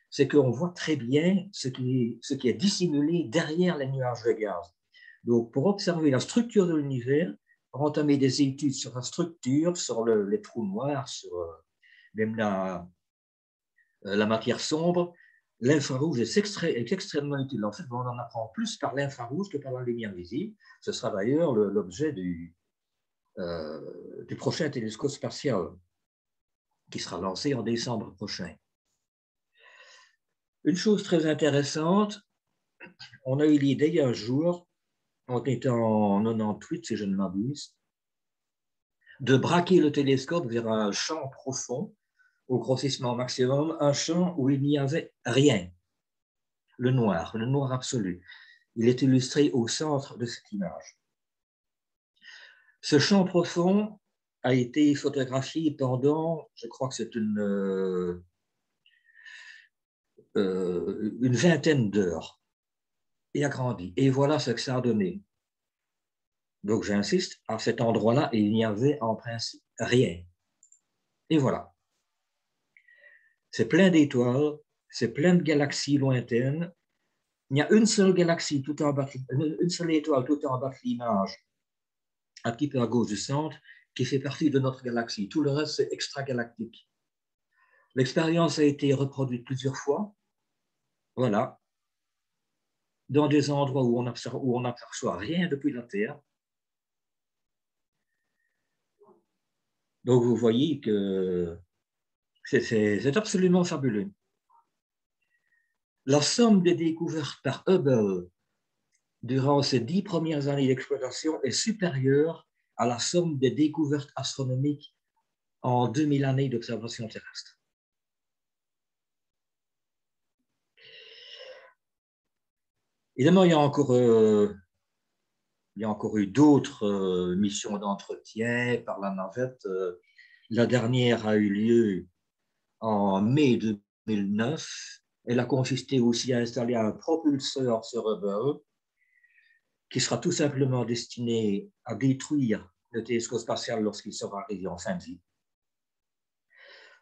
c'est qu'on voit très bien ce qui est dissimulé derrière les nuages de gaz. Donc, pour observer la structure de l'univers, pour entamer des études sur la structure, sur les trous noirs, sur même la matière sombre, l'infrarouge est extrêmement utile. En fait, on en apprend plus par l'infrarouge que par la lumière visible. Ce sera d'ailleurs l'objet du prochain télescope spatial qui sera lancé en décembre prochain. Une chose très intéressante, on a eu l'idée il y a un jour, on était en 98 si je ne m'abuse, de braquer le télescope vers un champ profond au grossissement maximum, un champ où il n'y avait rien, le noir absolu. Il est illustré au centre de cette image. Ce champ profond a été photographié pendant, je crois que c'est une vingtaine d'heures et a grandi. Et voilà ce que ça a donné. Donc j'insiste, à cet endroit-là, il n'y avait en principe rien. Et voilà. C'est plein d'étoiles, c'est plein de galaxies lointaines. Il y a une seule galaxie tout en bas, une seule étoile tout en bas de l'image, un petit peu à gauche du centre, qui fait partie de notre galaxie. Tout le reste, c'est extragalactique. L'expérience a été reproduite plusieurs fois. Voilà. Dans des endroits où on n'aperçoit rien depuis la Terre. Donc, vous voyez que c'est absolument fabuleux. La somme des découvertes par Hubble durant ces 10 premières années d'exploitation est supérieure à la somme des découvertes astronomiques en 2000 années d'observation terrestre. Évidemment, il y a encore eu d'autres missions d'entretien par la navette. La dernière a eu lieu en mai 2009. Elle a consisté aussi à installer un propulseur sur Hubble qui sera tout simplement destiné à détruire le télescope spatial lorsqu'il sera arrivé en fin de vie,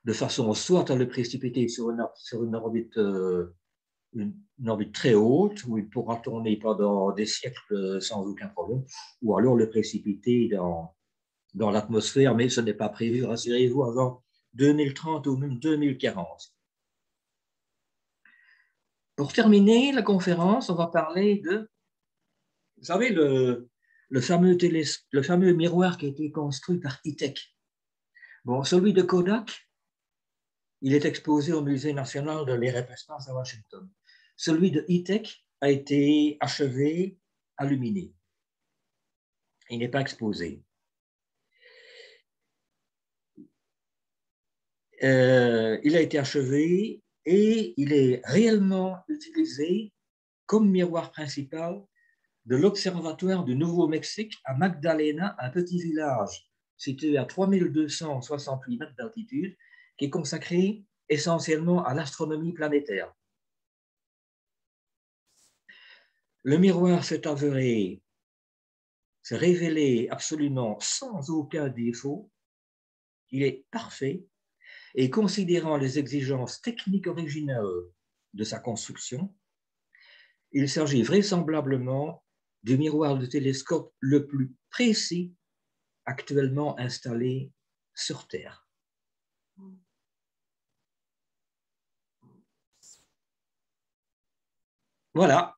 de façon soit à le précipiter sur une orbite très haute, où il pourra tourner pendant des siècles sans aucun problème, ou alors le précipiter dans l'atmosphère, mais ce n'est pas prévu, rassurez-vous, avant 2030 ou même 2040. Pour terminer la conférence, on va parler de, vous savez, le fameux miroir qui a été construit par ITEC. Bon, celui de Kodak, il est exposé au Musée national de l'aéroespace à Washington. Celui de ITEC a été achevé, illuminé. Il n'est pas exposé. Il a été achevé et il est réellement utilisé comme miroir principal de l'Observatoire du Nouveau-Mexique à Magdalena, un petit village situé à 3268 mètres d'altitude, qui est consacré essentiellement à l'astronomie planétaire. Le miroir s'est révélé absolument sans aucun défaut. Il est parfait et considérant les exigences techniques originales de sa construction, il s'agit vraisemblablement du miroir de télescope le plus précis actuellement installé sur Terre. Voilà.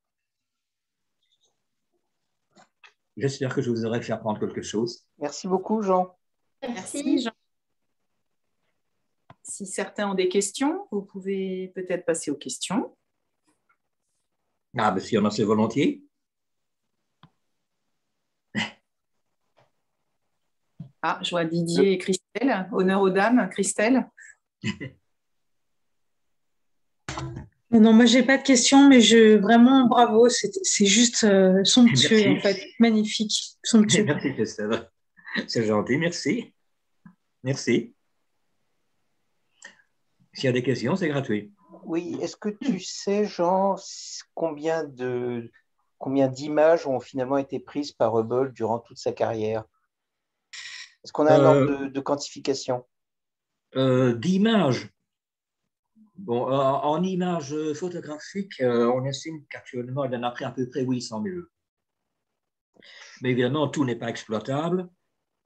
J'espère que je vous aurai fait apprendre quelque chose. Merci beaucoup, Jean. Merci, Jean. Si certains ont des questions, vous pouvez peut-être passer aux questions. Ah, ben, s'il y en a, c'est volontiers. Ah, je vois Didier et Christelle. Honneur aux dames, Christelle. Non, moi, j'ai pas de questions, mais vraiment, bravo. C'est juste somptueux, merci. En fait. Magnifique. Somptueux. Merci, Christelle. C'est gentil, merci. Merci. S'il y a des questions, c'est gratuit. Oui, est-ce que tu sais, Jean, combien d'images ont finalement été prises par Hubble durant toute sa carrière? Est-ce qu'on a un ordre de quantification? D'images. Bon, en images photographiques, on estime qu'actuellement, il y en a pris à peu près 800 000. Mais évidemment, tout n'est pas exploitable.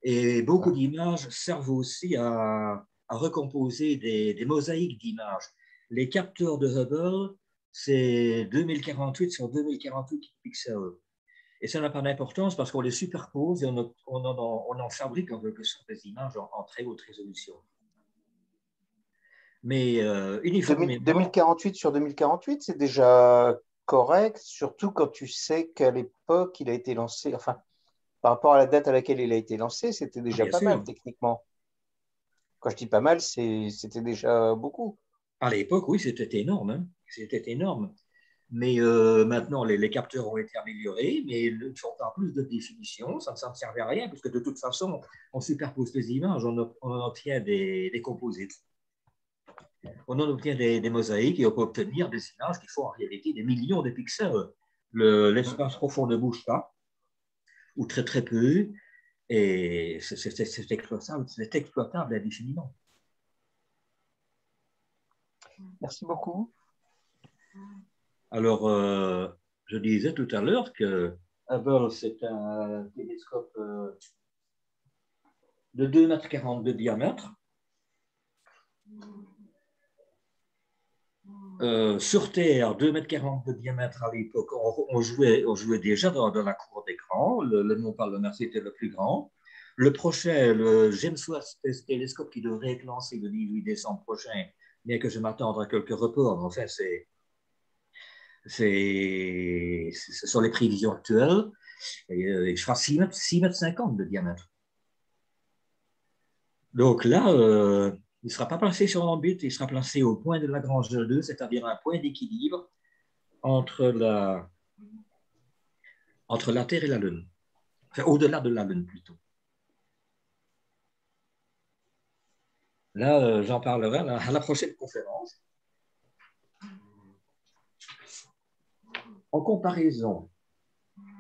Et beaucoup d'images servent aussi à recomposer des mosaïques d'images. les capteurs de Hubble, c'est 2048 sur 2048 pixels. Et ça n'a pas d'importance parce qu'on les superpose et on en fabrique en quelque sorte des images en très haute résolution. Mais uniformément… 2048 sur 2048, c'est déjà correct, surtout quand tu sais qu'à l'époque, il a été lancé, enfin, par rapport à la date à laquelle il a été lancé, c'était déjà pas mal techniquement. Quand je dis pas mal, c'était déjà beaucoup. À l'époque, oui, c'était énorme. Hein. C'était énorme. Mais maintenant, les capteurs ont été améliorés, mais ils font en plus de définition. Ça ne servait à rien, parce que de toute façon, on superpose les images, on obtient des composites. On en obtient des mosaïques et on peut obtenir des images qui font en réalité des millions de pixels. L'espace profond ne bouge pas, ou très très peu, et c'est exploitable indéfiniment. Merci beaucoup. Alors, je disais tout à l'heure que Hubble, c'est un télescope de 2,40 m de diamètre. Sur Terre, 2,40 m de diamètre à l'époque, on jouait déjà dans la cour d'écran. Le Mont-Palomar, c'était le plus grand. Le prochain, le James Webb Space Telescope, qui devrait être lancé le 18 décembre prochain, bien que je m'attende à quelques reports, enfin, ce sont les prévisions actuelles. Il fera 6,50 m de diamètre. Donc là, il ne sera pas placé sur l'orbite, il sera placé au point de Lagrange de 2, c'est-à-dire un point d'équilibre entre la Terre et la Lune. Enfin, au-delà de la Lune, plutôt. Là, j'en parlerai à la prochaine conférence. En comparaison,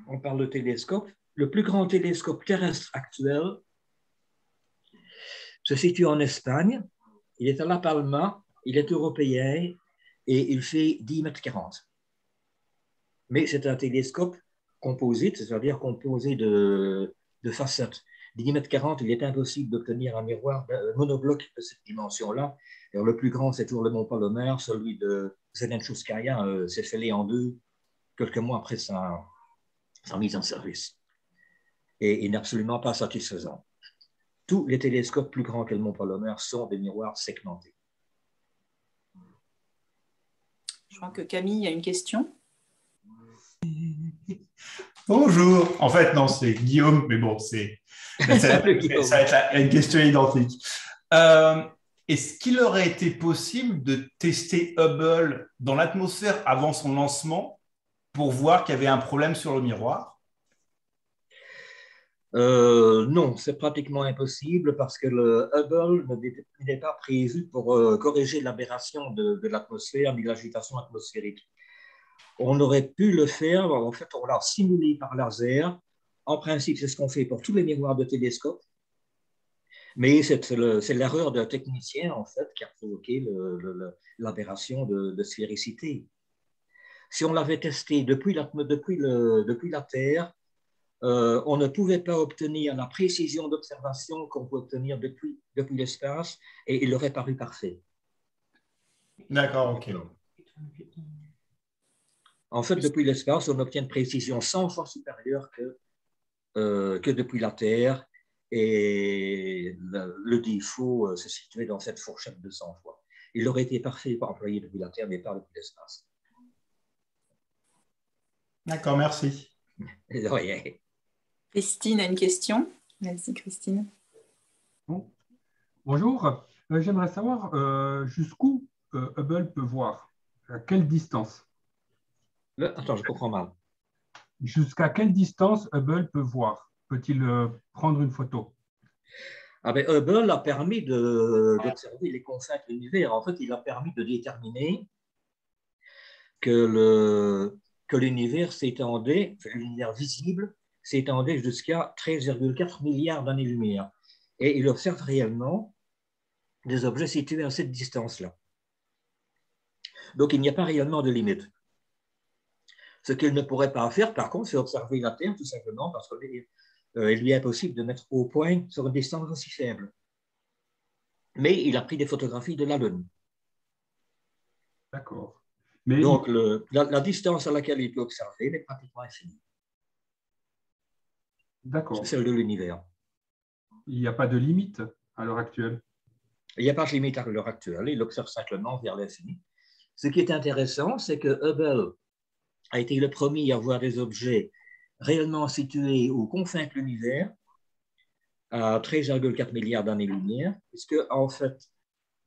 on parle de télescope. Le plus grand télescope terrestre actuel se situe en Espagne. Il est à La Palma, il est européen et il fait 10,40 m. Mais c'est un télescope composite, c'est-à-dire composé de facettes. 10,40 m, il est impossible d'obtenir un miroir monobloc de cette dimension-là. Le plus grand, c'est toujours le Mont-Palomar, celui de Zelenchouskaya s'est fêlé en deux quelques mois après sa mise en service. Et il n'est absolument pas satisfaisant. Tous les télescopes plus grands que le Mont-Palomar sont des miroirs segmentés. Je crois que Camille a une question. Bonjour. En fait, non, c'est Guillaume, mais bon, ça va être une question identique. Est-ce qu'il aurait été possible de tester Hubble dans l'atmosphère avant son lancement pour voir qu'il y avait un problème sur le miroir? Non, c'est pratiquement impossible parce que le Hubble n'est pas prévu pour corriger l'aberration de l'atmosphère ni l'agitation atmosphérique. On aurait pu le faire, en fait, on l'a simulé par laser. En principe, c'est ce qu'on fait pour tous les miroirs de télescope. Mais c'est l'erreur d'un technicien, en fait, qui a provoqué l'aberration de sphéricité. Si on l'avait testé depuis la Terre, on ne pouvait pas obtenir la précision d'observation qu'on peut obtenir depuis l'espace et il aurait paru parfait. D'accord, ok. En fait, depuis l'espace, on obtient une précision 100 fois supérieure que depuis la Terre et le défaut se situait dans cette fourchette de 100 fois. Il aurait été parfait pour employer depuis la Terre, mais pas depuis l'espace. D'accord, merci. De rien. Christine a une question. Merci, Christine. Bonjour. J'aimerais savoir jusqu'où Hubble peut voir. À quelle distance? Attends, je comprends mal. Jusqu'à quelle distance Hubble peut voir? Peut-il prendre une photo? Hubble a permis d'observer les confins de l'univers. En fait, il a permis de déterminer que l'univers s'étendait, l'univers visible s'étendait jusqu'à 13,4 milliards d'années-lumière. Et il observe réellement des objets situés à cette distance-là. Donc, il n'y a pas réellement de limite. Ce qu'il ne pourrait pas faire, par contre, c'est observer la Terre, tout simplement, parce qu'il lui est impossible de mettre au point sur une distance aussi faible. Mais il a pris des photographies de la Lune. D'accord. Mais Donc, la distance à laquelle il peut observer est pratiquement infinie. d'accord. C'est celle de l'univers. Il n'y a pas de limite à l'heure actuelle. Il n'y a pas de limite à l'heure actuelle. Il observe simplement vers l'infini. Ce qui est intéressant, c'est que Hubble a été le premier à voir des objets réellement situés aux confins de l'univers, à 13,4 milliards d'années-lumière, puisque en fait,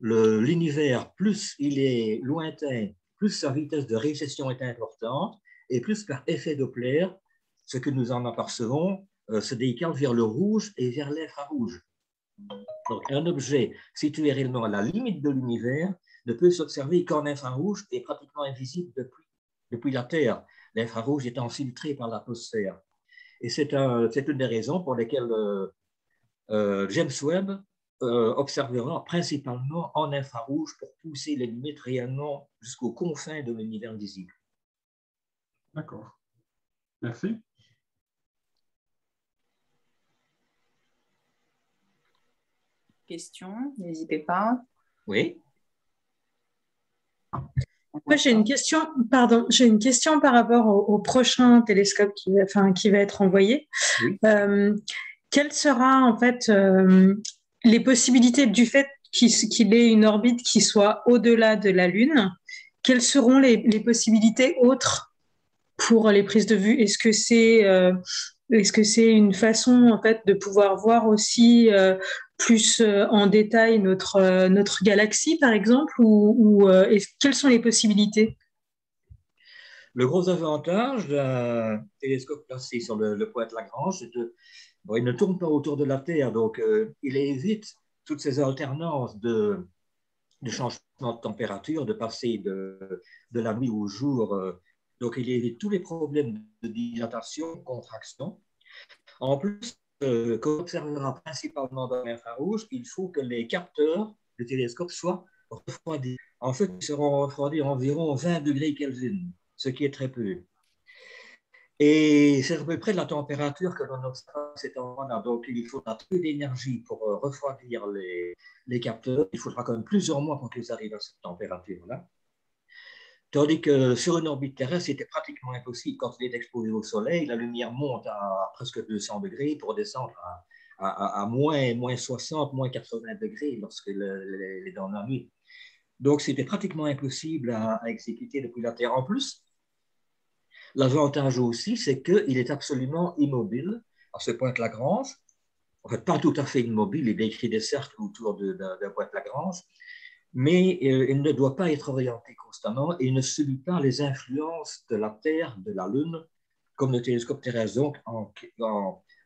l'univers, plus il est lointain, plus sa vitesse de récession est importante, et plus par effet Doppler, ce que nous en apercevons se décale vers le rouge et vers l'infrarouge. Donc, un objet situé réellement à la limite de l'univers ne peut s'observer qu'en infrarouge et pratiquement invisible depuis la Terre, l'infrarouge étant filtré par l'atmosphère. Et c'est une des raisons pour lesquelles James Webb observera principalement en infrarouge pour pousser les limites réellement jusqu'aux confins de l'univers visible. D'accord. Merci. Question, n'hésitez pas. Oui. Moi, j'ai une question, pardon, j'ai une question par rapport au prochain télescope qui va être envoyé. Oui. Quelles sera en fait les possibilités du fait qu'il ait une orbite qui soit au-delà de la Lune? Quelles seront les possibilités autres pour les prises de vue? Est-ce que c'est une façon en fait de pouvoir voir aussi plus en détail notre galaxie, par exemple, ou quelles sont les possibilités? Le gros avantage d'un télescope placé sur le point de Lagrange, c'est qu'il ne tourne pas autour de la Terre, donc il évite toutes ces alternances de changement de température, de passer de la nuit au jour. Donc, il évite tous les problèmes de dilatation, de contraction. En plus, comme on observera principalement dans l'infrarouge, il faut que les capteurs du télescope soient refroidis. En fait, ils seront refroidis environ 20 degrés Kelvin, ce qui est très peu. Et c'est à peu près la température que l'on observe à cet endroit-là. Donc, il faudra peu d'énergie pour refroidir les capteurs. Il faudra quand même plusieurs mois pour qu'ils arrivent à cette température-là. Tandis que sur une orbite terrestre, c'était pratiquement impossible. Quand il est exposé au Soleil, la lumière monte à presque 200 degrés pour descendre à moins 60, moins 80 degrés lorsqu'il est dans la nuit. Donc, c'était pratiquement impossible à exécuter depuis la Terre. En plus, l'avantage aussi, c'est qu'il est absolument immobile à ce point de Lagrange. En fait, pas tout à fait immobile, il décrit des cercles autour d'un point de Lagrange, mais il ne doit pas être orienté constamment et il ne subit pas les influences de la Terre, de la Lune, comme le télescope terrestre. Donc,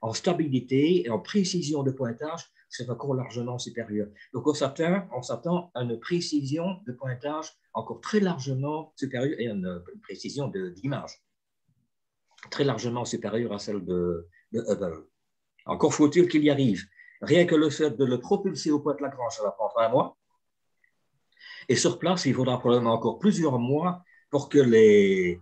en stabilité et en précision de pointage, c'est encore largement supérieur. Donc, on s'attend à une précision de pointage encore très largement supérieure et une précision d'image très largement supérieure à celle de Hubble. Encore faut-il qu'il y arrive. Rien que le fait de le propulser au point de Lagrange, ça va prendre un mois. Et sur place, il faudra probablement encore plusieurs mois pour que les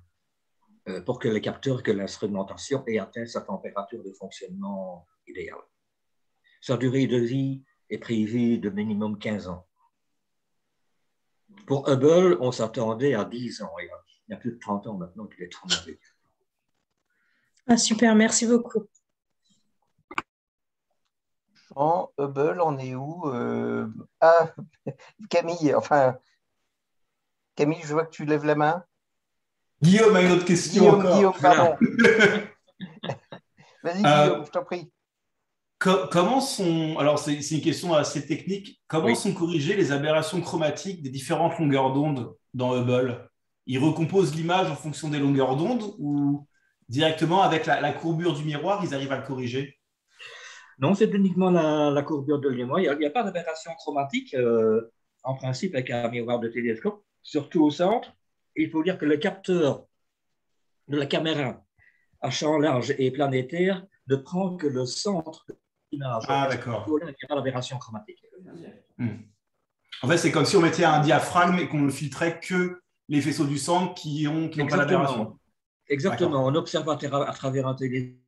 capteurs, que l'instrumentation ait atteint sa température de fonctionnement idéale. Sa durée de vie est prévue de minimum 15 ans. Pour Hubble, on s'attendait à 10 ans. Il y a plus de 30 ans maintenant qu'il est tourné. Ah, super, merci beaucoup. En Hubble, on est où? Ah, Camille, Camille, je vois que tu lèves la main. Guillaume a une autre question. Guillaume, pardon. Vas-y, Guillaume, je t'en prie. Alors c'est une question assez technique, comment sont corrigées les aberrations chromatiques des différentes longueurs d'onde dans Hubble? Ils recomposent l'image en fonction des longueurs d'onde ou directement avec la courbure du miroir, ils arrivent à le corriger? Non, c'est uniquement la courbure de miroir. Il n'y a pas d'aberration chromatique en principe avec un miroir de télescope, surtout au centre. Il faut dire que le capteur de la caméra à champ large et planétaire ne prend que le centre de l'image. Ah, d'accord. Il n'y a pas d'aberration chromatique. En fait, c'est comme si on mettait un diaphragme et qu'on ne filtrait que les faisceaux du centre qui n'ont pas d'aberration. Exactement. On observe à travers un télescope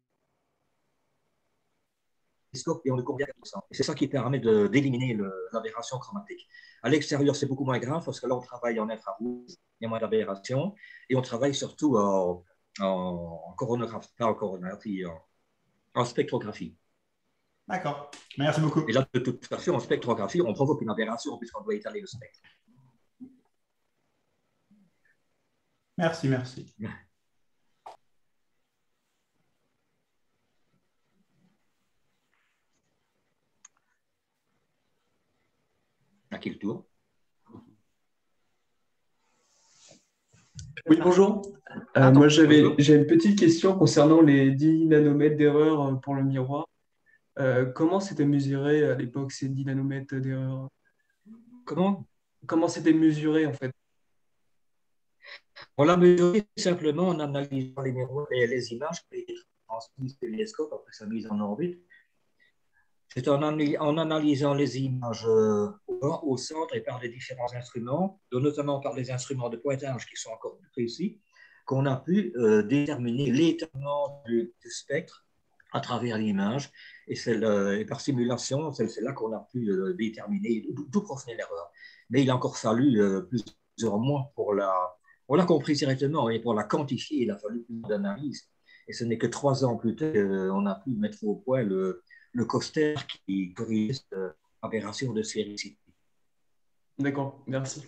télescope et on le convert à 100%. C'est ça qui permet d'éliminer l'aberration chromatique. À l'extérieur, c'est beaucoup moins grave parce que là, on travaille en infrarouge, il y a moins d'aberration, et on travaille surtout en coronographie, pas en coronographie, en spectrographie. D'accord, merci beaucoup. Et là, de toute façon, en spectrographie, on provoque une aberration puisqu'on doit étaler le spectre. Merci, merci. À qui le tour? Oui, bonjour. Moi, j'ai une petite question concernant les 10 nanomètres d'erreur pour le miroir. Comment c'était mesuré à l'époque, ces 10 nanomètres d'erreur? Comment c'était mesuré, en fait? On l'a mesuré simplement en analysant les miroirs et les images qui étaient transmises au télescope après sa mise en orbite. C'est en analysant les images au centre et par les différents instruments, notamment par les instruments de pointage qui sont encore plus précis, qu'on a pu déterminer l'étalement du spectre à travers l'image. Et par simulation, c'est là qu'on a pu déterminer d'où provenait l'erreur. Mais il a encore fallu plusieurs mois pour on l'a compris directement, et pour la quantifier, il a fallu plus d'analyse. Et ce n'est que 3 ans plus tard qu'on a pu mettre au point le Coster qui corrige cette aberration de sphéricité. D'accord, merci.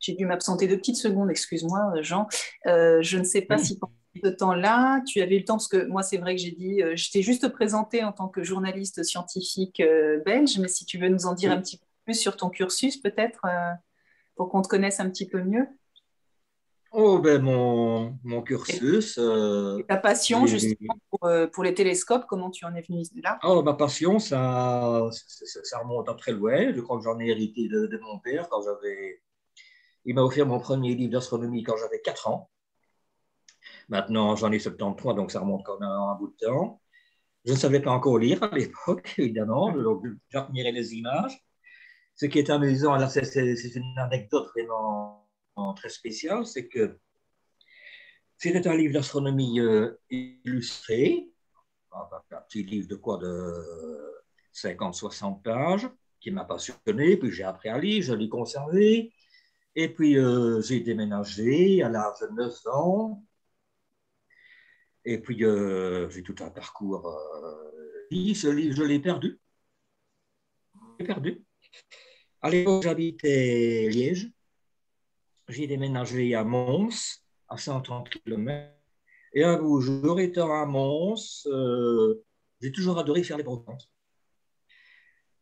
J'ai dû m'absenter 2 petites secondes, excuse-moi, Jean. Je ne sais pas si pendant ce temps-là, tu avais eu le temps, parce que moi, c'est vrai que j'ai dit, je t'ai juste présenté en tant que journaliste scientifique belge, mais si tu veux nous en dire un petit peu plus sur ton cursus, peut-être, pour qu'on te connaisse un petit peu mieux. Oh, ben mon cursus. Et ta passion, justement, pour les télescopes, comment tu en es venu là? Oh, ma passion, ça remonte à très loin. Je crois que j'en ai hérité de mon père quand il m'a offert mon premier livre d'astronomie quand j'avais 4 ans. Maintenant, j'en ai 73, donc ça remonte quand même un bout de temps. Je ne savais pas encore lire à l'époque, évidemment, donc j'admirais les images. Ce qui est amusant, là, c'est une anecdote vraiment très spéciale, c'est que c'était un livre d'astronomie illustré, un petit livre de 50-60 pages, qui m'a passionné, puis j'ai appris à lire, je l'ai conservé, et puis j'ai déménagé à l'âge de 9 ans, et puis j'ai tout un parcours. Ce livre, je l'ai perdu. À l'époque, j'habitais Liège. J'ai déménagé à Mons, à 130 km. Et un beau jour, étant à Mons, j'ai toujours adoré faire les brocantes.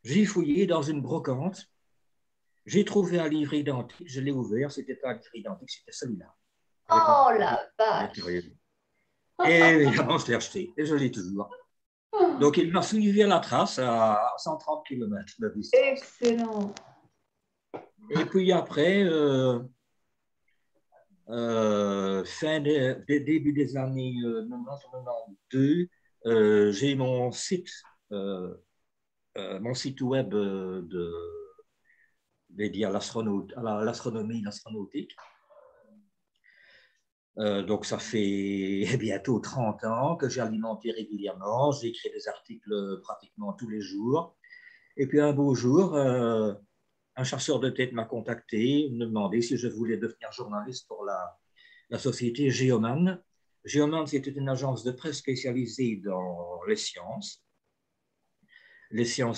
J'ai fouillé dans une brocante. J'ai trouvé un livre identique. Je l'ai ouvert. C'était pas un livre identique, c'était celui-là. Oh la vache! Et évidemment, je l'ai acheté. Et je l'ai toujours. Donc, il m'a suivi à la trace à 130 km de distance. Excellent. Et puis après, début des années 90-92, j'ai mon site web dédié à l'astronomie, l'astronautique. Donc, ça fait bientôt 30 ans que j'ai alimenté régulièrement. J'ai écrit des articles pratiquement tous les jours. Et puis, un beau jour, un chasseur de tête m'a contacté, me demandait si je voulais devenir journaliste pour la société Geoman. Geoman, c'était une agence de presse spécialisée dans les sciences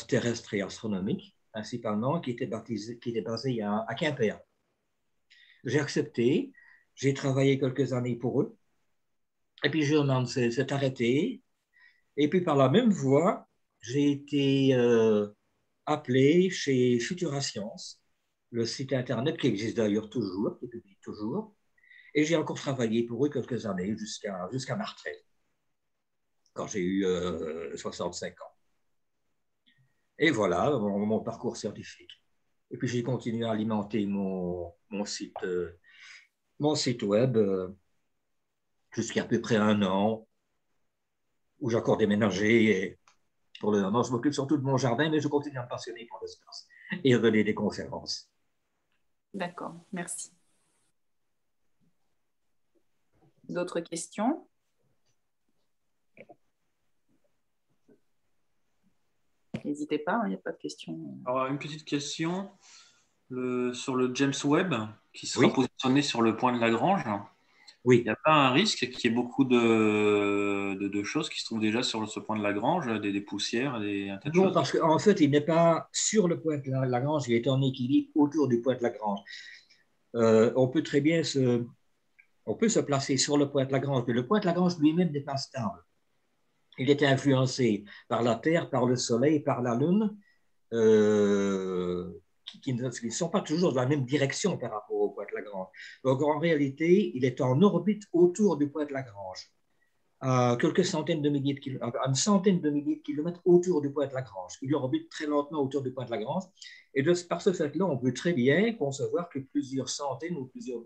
terrestres et astronomiques, principalement, qui était basée à Quimper. J'ai accepté. J'ai travaillé quelques années pour eux. Et puis, Geoman s'est arrêté. Et puis, par la même voie, j'ai été appelé chez Futura Science, le site Internet qui existe d'ailleurs toujours, qui publie toujours. Et j'ai encore travaillé pour eux quelques années jusqu'à ma retraite, quand j'ai eu 65 ans. Et voilà mon parcours scientifique. Et puis, j'ai continué à alimenter mon site web jusqu'à à peu près 1 an, où j'ai encore déménagé. Et pour le moment, je m'occupe surtout de mon jardin, mais je continue à me passionner pour l'espace et à donner des conférences. D'accord, merci. D'autres questions? N'hésitez pas, il n'y a pas de questions. Alors, une petite question sur le James Webb qui sera Oui. positionné sur le point de Lagrange. Oui. Il n'y a pas un risque qu'il y ait beaucoup de choses qui se trouvent déjà sur ce point de Lagrange, des poussières, un tas de Non, choses? parce qu'en fait, il n'est pas sur le point de Lagrange, il est en équilibre autour du point de Lagrange. On peut très bien on peut se placer sur le point de Lagrange, mais le point de Lagrange lui-même n'est pas stable. Il est influencé par la Terre, par le Soleil, par la Lune, qui ne sont pas toujours dans la même direction par rapport au point de Lagrange. Donc, en réalité, il est en orbite autour du point de Lagrange, à quelques centaines de milliers de kilomètres, à une centaine de milliers de kilomètres autour du point de Lagrange. Il orbite très lentement autour du point de Lagrange. Et par ce fait-là, on peut très bien concevoir que plusieurs centaines ou plusieurs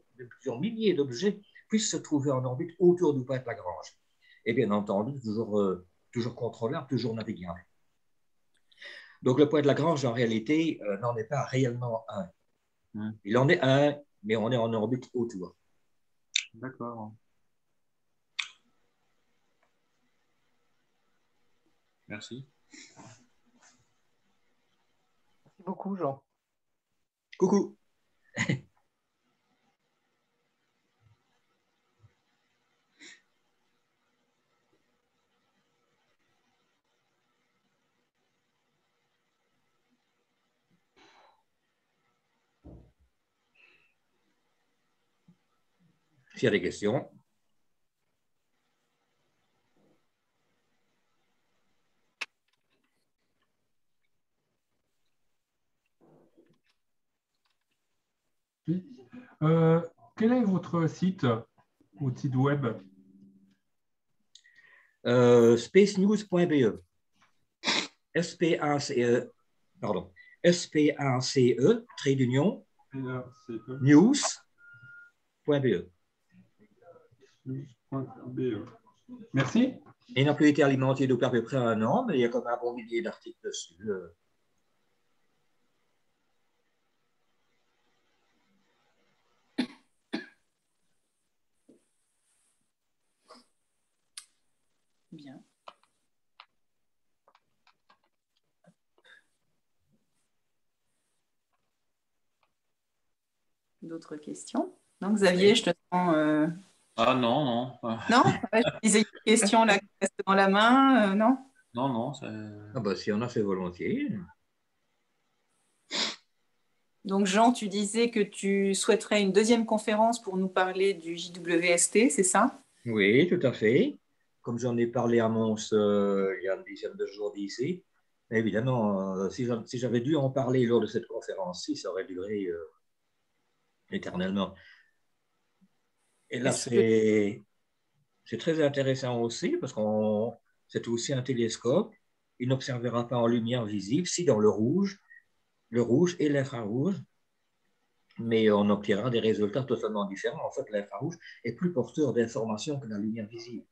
milliers d'objets puissent se trouver en orbite autour du point de Lagrange. Et bien entendu, toujours contrôlable, toujours navigable. Donc, le point de Lagrange, en réalité, n'en est pas réellement un. Il en est un, mais on est en orbite autour. D'accord. Merci. Merci beaucoup, Jean. Coucou. S'il y a des questions. Quel est votre site web? Spacenews.be. S-P-A-C-E, pardon, S-P-A-C-E, trait d'union, news.be. Merci. Il n'a plus été alimenté depuis à peu près un an, mais il y a comme un bon millier d'articles dessus. Bien. D'autres questions? Donc, Xavier, je te sens... Ah non, non. Non? Ouais, je disais une question là qui reste dans la main, non? Non, non. Ah bah, si on a fait volontiers. Donc, Jean, tu disais que tu souhaiterais une deuxième conférence pour nous parler du JWST, c'est ça? Oui, tout à fait. Comme j'en ai parlé à Mons il y a une dizaine de jours d'ici, évidemment, si j'avais dû en parler lors de cette conférence-ci, ça aurait duré éternellement. Et là, c'est très intéressant aussi parce que c'est aussi un télescope. Il n'observera pas en lumière visible, si dans le rouge et l'infrarouge, mais on obtiendra des résultats totalement différents. En fait, l'infrarouge est plus porteur d'informations que la lumière visible.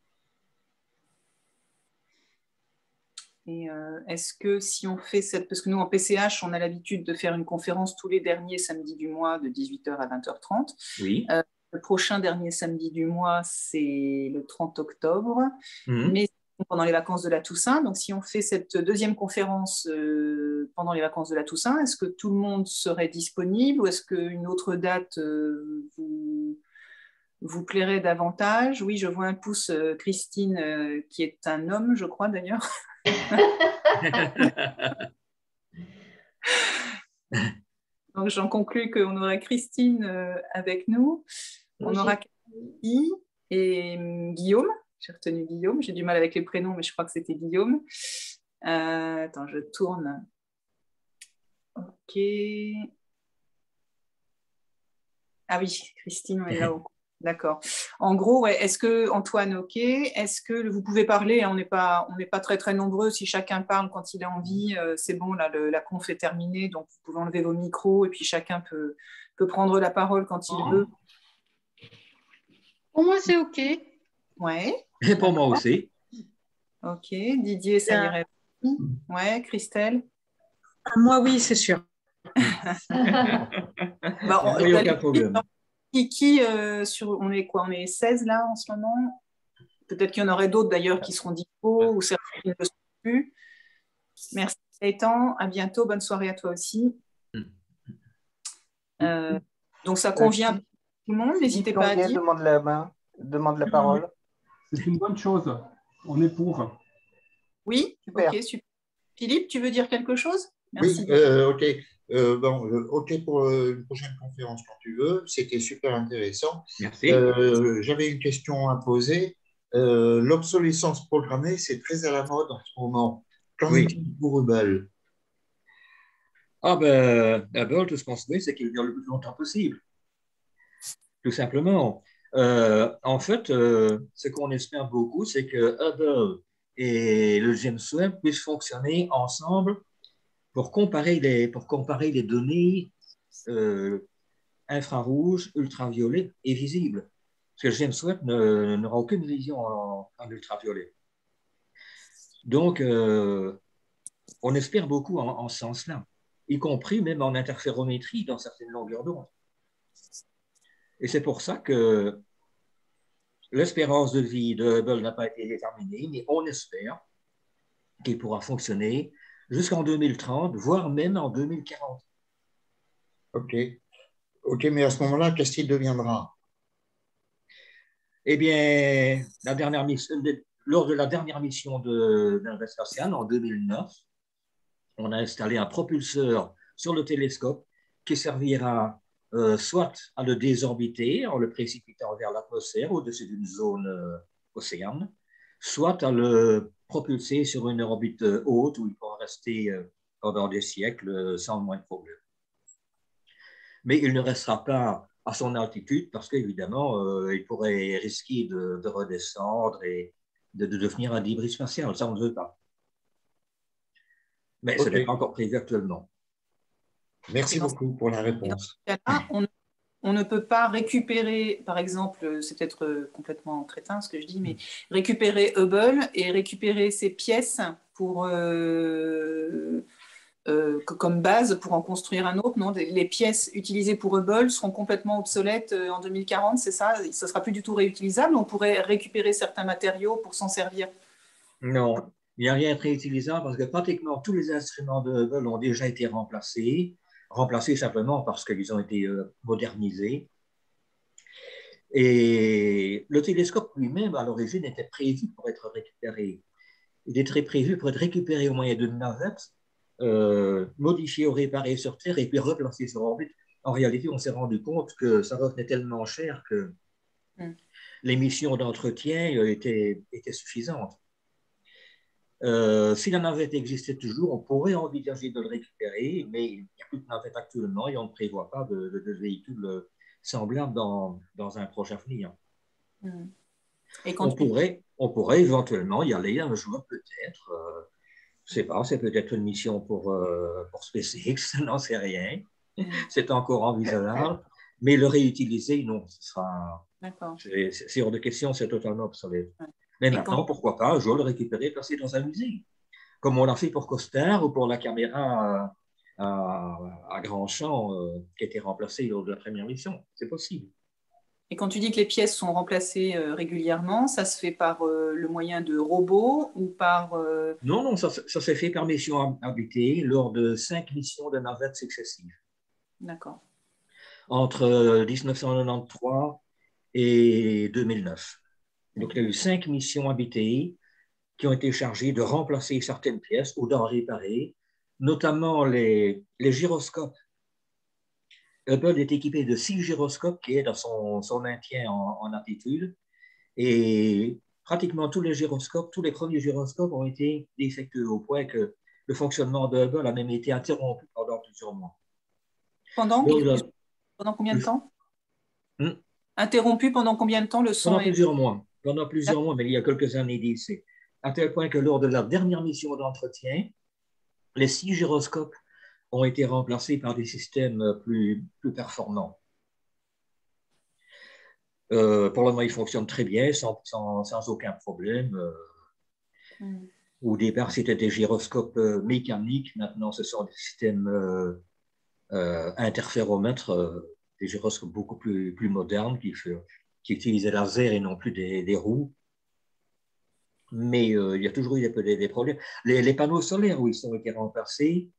Et est-ce que si on fait parce que nous en PCH, on a l'habitude de faire une conférence tous les derniers samedis du mois de 18h à 20h30. Oui. Le prochain dernier samedi du mois, c'est le 30 octobre, mais pendant les vacances de la Toussaint. Donc, si on fait cette deuxième conférence pendant les vacances de la Toussaint, est-ce que tout le monde serait disponible ou est-ce qu'une autre date vous plairait davantage? Oui, je vois un pouce, Christine, qui est un homme, je crois d'ailleurs. Donc, j'en conclus qu'on aurait Christine avec nous. On aura Cathy et Guillaume. J'ai retenu Guillaume. J'ai du mal avec les prénoms, mais je crois que c'était Guillaume. Attends, je tourne. Ok. Ah oui, Christine, on est là. D'accord. En gros, ouais, est-ce que, Antoine, ok, est-ce que vous pouvez parler? On n'est pas très, très nombreux. Si chacun parle quand il a envie, c'est bon, là, la conf est terminée, donc vous pouvez enlever vos micros et puis chacun peut prendre la parole quand il veut. Pour moi, c'est ok. Ouais. Et pour moi aussi. Ok. Didier, ça irait. Ouais, Christelle? Moi, oui, c'est sûr. Il n'y a aucun problème. On est quoi? On est 16 là en ce moment. Peut-être qu'il y en aurait d'autres d'ailleurs qui seront dispo ou certains qui ne le sont plus. Merci Gaëtan, à bientôt, bonne soirée à toi aussi. Donc ça convient à tout le monde, n'hésitez pas à dire. Demande la main, demande la parole. C'est une bonne chose, on est pour. Oui, super. Ok, super. Philippe, tu veux dire quelque chose? Merci. Oui, ok. Ok pour une prochaine conférence quand tu veux. C'était super intéressant. Merci. J'avais une question à poser. L'obsolescence programmée, c'est très à la mode en ce moment. Qu'en est-il pour Hubble? Ah ben, Hubble, tout ce qu'on sait, c'est qu'il dure le plus longtemps possible. Tout simplement. En fait, ce qu'on espère beaucoup, c'est que Hubble et le James Webb puissent fonctionner ensemble pour comparer les données infrarouges, ultraviolets et visibles. Parce que le James Webb n'aura aucune vision en ultraviolet. Donc, on espère beaucoup en ce sens-là, y compris même en interférométrie dans certaines longueurs d'onde. Et c'est pour ça que l'espérance de vie de Hubble n'a pas été déterminée, mais on espère qu'il pourra fonctionner jusqu'en 2030, voire même en 2040. Ok, mais à ce moment-là, qu'est-ce qu'il deviendra? Eh bien, lors de la dernière mission de spatiale en 2009, on a installé un propulseur sur le télescope qui servira soit à le désorbiter en le précipitant vers l'atmosphère au-dessus d'une zone océane, soit à le propulser sur une orbite haute où il pourra rester pendant des siècles sans moins de problème. Mais il ne restera pas à son altitude parce qu'évidemment, il pourrait risquer de redescendre et de devenir un débris spatial. Ça, on ne veut pas. Mais ce n'est pas encore prévu actuellement. Merci beaucoup pour la réponse. On ne peut pas récupérer, par exemple, c'est peut-être complètement crétin ce que je dis, mais récupérer Hubble et récupérer ces pièces pour, comme base pour en construire un autre. Non, les pièces utilisées pour Hubble seront complètement obsolètes en 2040, c'est ça? Ça ne sera plus du tout réutilisable? On pourrait récupérer certains matériaux pour s'en servir? Non, il n'y a rien de réutilisable parce que pratiquement tous les instruments de Hubble ont déjà été remplacés simplement parce qu'ils ont été modernisés. Et le télescope lui-même, à l'origine, était prévu pour être récupéré. Il était prévu pour être récupéré au moyen d'une navette, modifié ou réparé sur Terre et puis replacé sur orbite. En réalité, on s'est rendu compte que ça revenait tellement cher que les missions d'entretien étaient suffisantes. Si la navette existait toujours, on pourrait envisager de le récupérer, mais il n'y a plus de navette actuellement et on ne prévoit pas de véhicule semblable dans un proche avenir. Et on pourrait éventuellement y aller un jour, peut-être. Je ne sais pas, c'est peut-être une mission pour SpaceX, je n'en sais rien. C'est encore envisageable, mais le réutiliser, non, c'est hors de question, c'est totalement obsolète. Ouais. Mais maintenant, pourquoi pas un jour le récupérer et passer dans un musée, comme on l'a fait pour Costar ou pour la caméra à Grand Champ qui a été remplacée lors de la première mission. C'est possible. Et quand tu dis que les pièces sont remplacées régulièrement, ça se fait par le moyen de robots ou par… Non, ça s'est fait par mission habitée lors de 5 missions de navettes successives. D'accord. Entre 1993 et 2009. Donc, il y a eu 5 missions habitées qui ont été chargées de remplacer certaines pièces ou d'en réparer, notamment les gyroscopes. Hubble est équipé de 6 gyroscopes qui aident à son maintien en attitude. Et pratiquement tous les gyroscopes, tous les premiers gyroscopes ont été défectueux au point que le fonctionnement de Hubble a même été interrompu pendant plusieurs mois. Pendant combien de temps? Interrompu pendant combien de temps le son? Pendant plusieurs mois, mais il y a quelques années d'ici. À tel point que lors de la dernière mission d'entretien, les 6 gyroscopes ont été remplacés par des systèmes plus performants. Pour le moment, ils fonctionnent très bien, sans aucun problème. Au départ, c'était des gyroscopes mécaniques. Maintenant, ce sont des systèmes interféromètres des gyroscopes beaucoup plus modernes qui utilisaient laser et non plus des roues. Mais il y a toujours eu des problèmes. Les panneaux solaires, où ils ont été remplacés,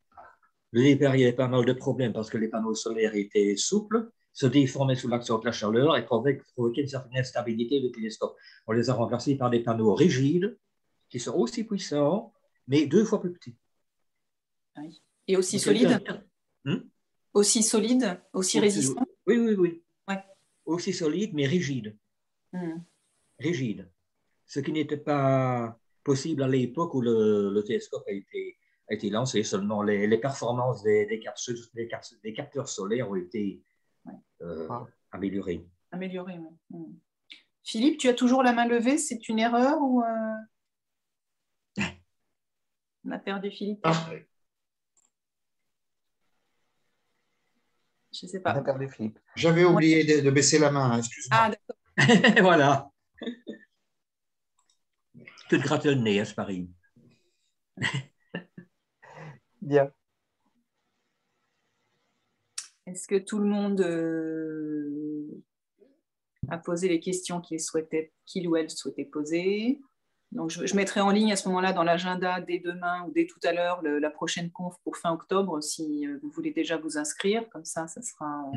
il y avait pas mal de problèmes parce que les panneaux solaires étaient souples, se déformaient sous l'action de la chaleur et provoquaient une certaine instabilité du télescope. On les a remplacés par des panneaux rigides qui sont aussi puissants, mais 2 fois plus petits. Oui. Et aussi solides. Aussi solides, aussi résistants. Oui. Ouais. Aussi solides, mais rigides. Rigides. Ce qui n'était pas possible à l'époque où le télescope a été lancé. Seulement, les performances des capteurs solaires ont été améliorées. Améliorées, oui. Philippe, tu as toujours la main levée. C'est une erreur ou on a perdu Philippe? Je ne sais pas. On a perdu Philippe. J'avais oublié de baisser la main, excuse-moi. Ah, d'accord. Voilà. Tu te grattes le nez, c'est pareil. Bien. Est-ce que tout le monde a posé les questions qu'il ou elle souhaitait poser? Donc, je mettrai en ligne à ce moment-là dans l'agenda dès demain ou dès tout à l'heure la prochaine conf pour fin octobre si vous voulez déjà vous inscrire. Comme ça sera.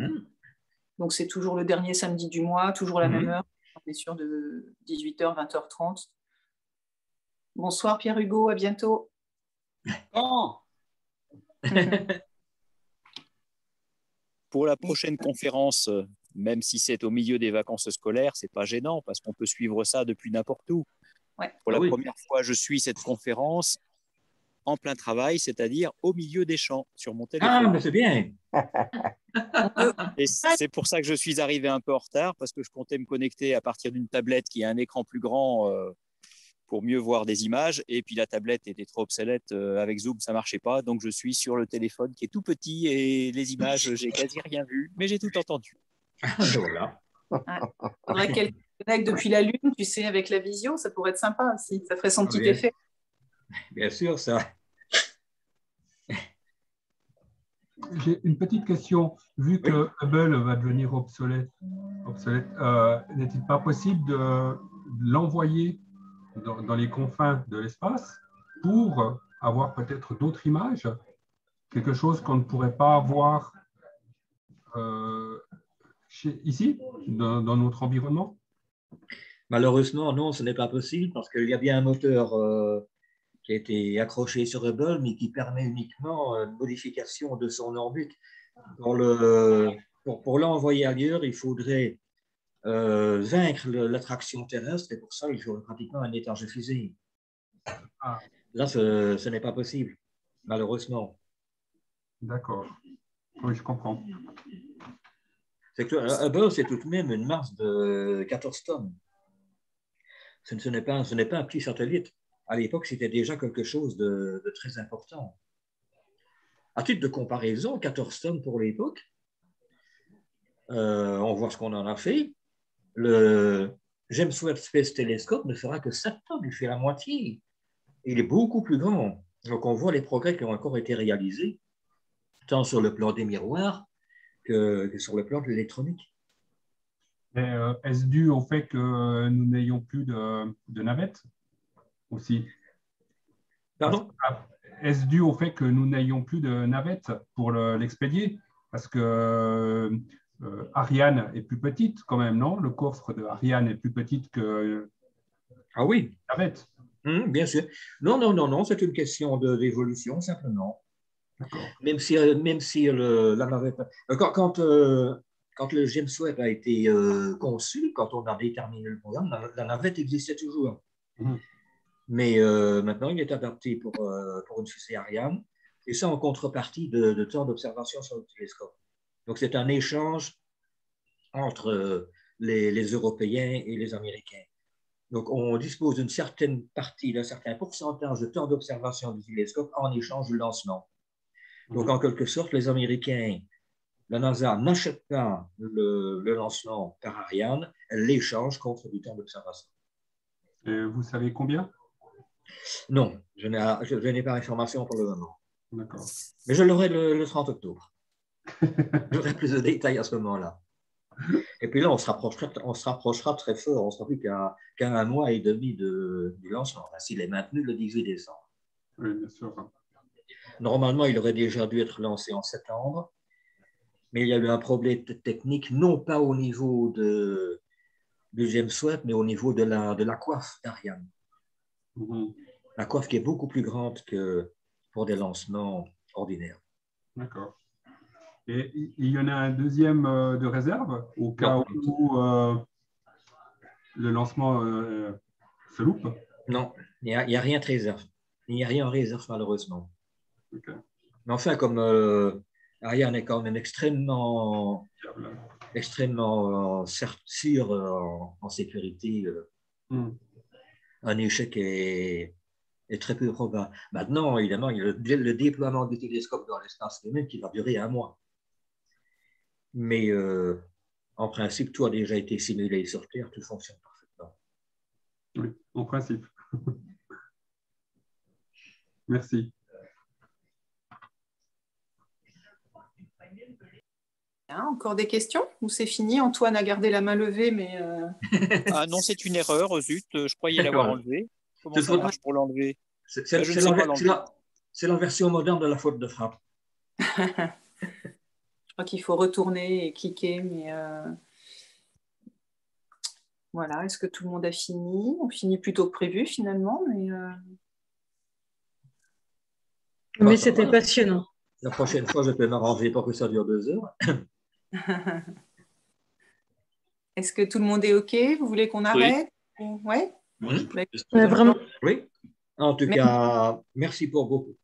Donc, c'est toujours le dernier samedi du mois, toujours la même heure, bien sûr, de 18h, 20h30. Bonsoir Pierre-Hugo, à bientôt. Pour la prochaine conférence, même si c'est au milieu des vacances scolaires, c'est pas gênant parce qu'on peut suivre ça depuis n'importe où. Ouais. Pour la première fois, je suis cette conférence en plein travail, c'est-à-dire au milieu des champs sur mon téléphone. Ah, mais c'est bien. Et c'est pour ça que je suis arrivé un peu en retard parce que je comptais me connecter à partir d'une tablette qui a un écran plus grand pour mieux voir des images. Et puis la tablette était trop obsolète. Avec Zoom, ça ne marchait pas. Donc je suis sur le téléphone qui est tout petit et les images, j'ai quasi rien vu, mais j'ai tout entendu. Voilà. Il faudrait qu'elle connecte depuis la Lune, tu sais, avec la visio, ça pourrait être sympa aussi. Ça ferait son petit effet. Bien sûr, ça. J'ai une petite question. Vu que Hubble va devenir obsolète, n'est-il pas possible de l'envoyer dans les confins de l'espace pour avoir peut-être d'autres images, quelque chose qu'on ne pourrait pas avoir ici, dans notre environnement? Malheureusement, non, ce n'est pas possible parce qu'il y a bien un moteur qui a été accroché sur Hubble, mais qui permet uniquement une modification de son orbite. Pour l'envoyer ailleurs, il faudrait vaincre l'attraction terrestre, et pour ça, il faut pratiquement un étage de fusée. Là, ce n'est pas possible, malheureusement. D'accord. Oui, je comprends. Hubble, c'est tout de même une masse de 14 tonnes. Ce n'est pas un petit satellite. À l'époque, c'était déjà quelque chose de très important. À titre de comparaison, 14 tonnes pour l'époque, on voit ce qu'on en a fait. Le James Webb Space Telescope ne fera que 7 tonnes, il fait la moitié. Il est beaucoup plus grand. Donc, on voit les progrès qui ont encore été réalisés, tant sur le plan des miroirs que sur le plan de l'électronique. Est-ce dû au fait que nous n'ayons plus de navettes aussi? Pardon? Est-ce dû au fait que nous n'ayons plus de navettes pour l'expédier? Parce que Ariane est plus petite quand même, non? Le coffre de Ariane est plus petite que ah oui, la navette. Bien sûr. Non, c'est une question d'évolution simplement. Même si la navette... Quand le James Webb a été conçu, quand on a déterminé le programme, la navette existait toujours. Mais maintenant, il est adapté pour une fusée Ariane, et ça en contrepartie de temps d'observation sur le télescope. Donc, c'est un échange entre les Européens et les Américains. Donc, on dispose d'une certaine partie, d'un certain pourcentage de temps d'observation du télescope en échange du lancement. Donc, en quelque sorte, les Américains, la NASA n'achète pas le lancement par Ariane, elle l'échange contre du temps d'observation. Vous savez combien? Non, je n'ai pas l'information pour le moment. D'accord. Mais je l'aurai le 30 octobre. J'aurai plus de détails à ce moment-là. Et puis là, on se rapprochera très fort. On ne sera plus qu'à un mois et demi du lancement, s'il est maintenu le 18 décembre. Oui, bien sûr. Normalement, il aurait déjà dû être lancé en septembre, mais il y a eu un problème technique, non pas au niveau du James Webb, mais au niveau de la coiffe d'Ariane. La coiffe qui est beaucoup plus grande que pour des lancements ordinaires. D'accord. Et il y en a un deuxième de réserve au cas où le lancement se loupe? Non, il n'y a rien de réserve. Il n'y a rien en réserve, malheureusement. Okay. Mais enfin, comme Ariane est quand même extrêmement sûr en sécurité, un échec est très peu probable. Maintenant, évidemment, il y a le déploiement du télescope dans l'espace lui-même qui va durer un mois. Mais en principe, tout a déjà été simulé sur Terre, tout fonctionne parfaitement. Oui, en principe. Merci. Encore des questions ou c'est fini? Antoine a gardé la main levée, mais... Ah non, c'est une erreur, zut, je croyais l'avoir enlevé. Comment ça marche pour l'enlever? C'est la version moderne de la faute de frappe. Je crois qu'il faut retourner et cliquer, mais... Voilà, est-ce que tout le monde a fini? On finit plus tôt que prévu, finalement, mais c'était passionnant. La prochaine fois, je peux m'arranger pour que ça dure 2 heures. Est-ce que tout le monde est OK? Vous voulez qu'on arrête? Oui. Vraiment. Oui. En tout cas, merci beaucoup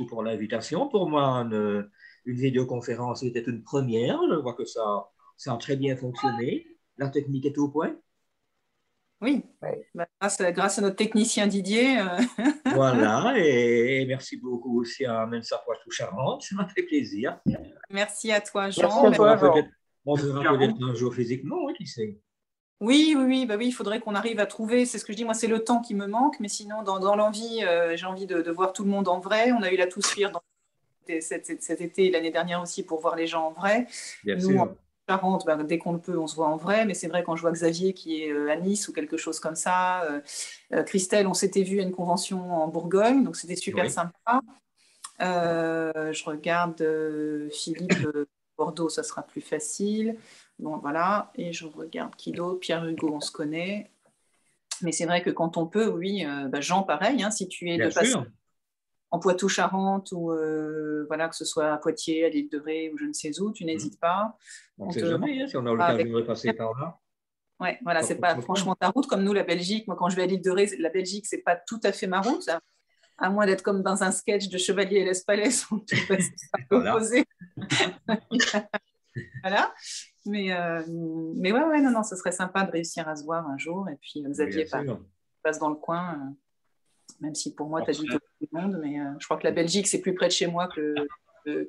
pour l'invitation. Pour moi, une vidéoconférence était une première. Je vois que ça a très bien fonctionné. La technique est au point. Oui, grâce à notre technicien Didier. Voilà, et merci beaucoup aussi à Mensa Poitou-Charentes, ça m'a fait plaisir. Merci à toi, Jean. Merci à toi, Jean. On se verra peut-être un jour physiquement, oui, qui sait. Oui, il faudrait qu'on arrive à trouver, c'est ce que je dis, moi c'est le temps qui me manque, mais sinon dans l'envie, j'ai envie de voir tout le monde en vrai. On a eu la Toussuire cet été, l'année dernière aussi, pour voir les gens en vrai. Bien Nous, sûr. Charente, dès qu'on le peut, on se voit en vrai, mais c'est vrai quand je vois Xavier qui est à Nice ou quelque chose comme ça, Christelle, on s'était vu à une convention en Bourgogne, donc c'était super sympa. Je regarde Philippe Bordeaux, ça sera plus facile. Bon, voilà, et je regarde qui d'autre, Pierre-Hugo, on se connaît. Mais c'est vrai que quand on peut, oui, Jean, pareil, hein, si tu es de passage en Poitou-Charentes ou voilà, que ce soit à Poitiers, à l'île de Ré ou je ne sais où, tu n'hésites pas. On ne sait jamais, hein, si on a l'occasion de passer par là. Oui, voilà, c'est pas franchement ta route, comme nous, la Belgique. Moi, quand je vais à l'île de Ré, la Belgique, c'est pas tout à fait ma route, à moins d'être comme dans un sketch de Chevalier et l'Espalès, où tu peux opposer. Voilà. Mais non, ce serait sympa de réussir à se voir un jour. Et puis, Xavier passe dans le coin. Même si pour moi, tu as dit tout le monde, mais je crois que la Belgique, c'est plus près de chez moi que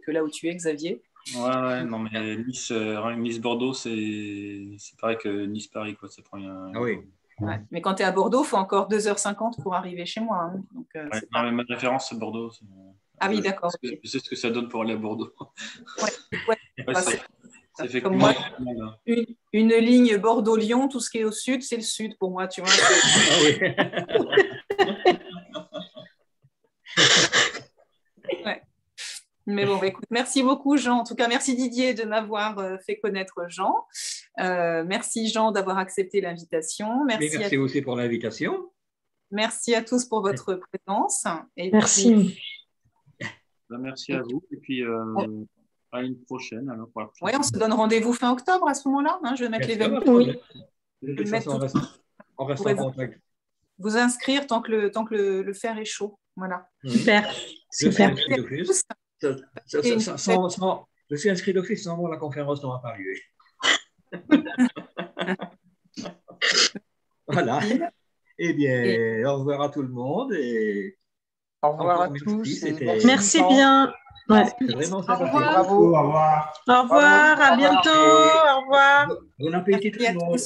là où tu es, Xavier. Ouais, non, mais Nice-Bordeaux, c'est pareil que Nice-Paris, quoi. Ça prend Ah oui. Ouais. Mais quand tu es à Bordeaux, il faut encore 2h50 pour arriver chez moi. Hein. Donc, non, mais ma référence, c'est Bordeaux. Ah oui, d'accord. Je sais ce que ça donne pour aller à Bordeaux. C'est fait comme moi. Une ligne Bordeaux-Lyon, tout ce qui est au sud, c'est le sud pour moi, tu vois. Ouais. Mais bon, écoute, merci beaucoup, Jean. En tout cas, merci Didier de m'avoir fait connaître Jean. Merci, Jean, d'avoir accepté l'invitation. Merci aussi pour l'invitation. Merci à tous pour votre présence. Et merci. Puis... Merci à vous. Et puis, à une prochaine. Alors, oui, on se donne rendez-vous fin octobre à ce moment-là. Hein, je vais mettre l'événement. Oui. On reste en contact. Vous inscrire tant que le fer est chaud. Voilà. Super. Je suis inscrit d'office, sans la conférence n'aura pas lieu. Voilà. Eh bien, au revoir à tout le monde. Et... Au revoir à tous. Merci bien. Ouais. Vraiment bravo. Au revoir. Au revoir, à bientôt. Au revoir. Bon appétit tout le monde.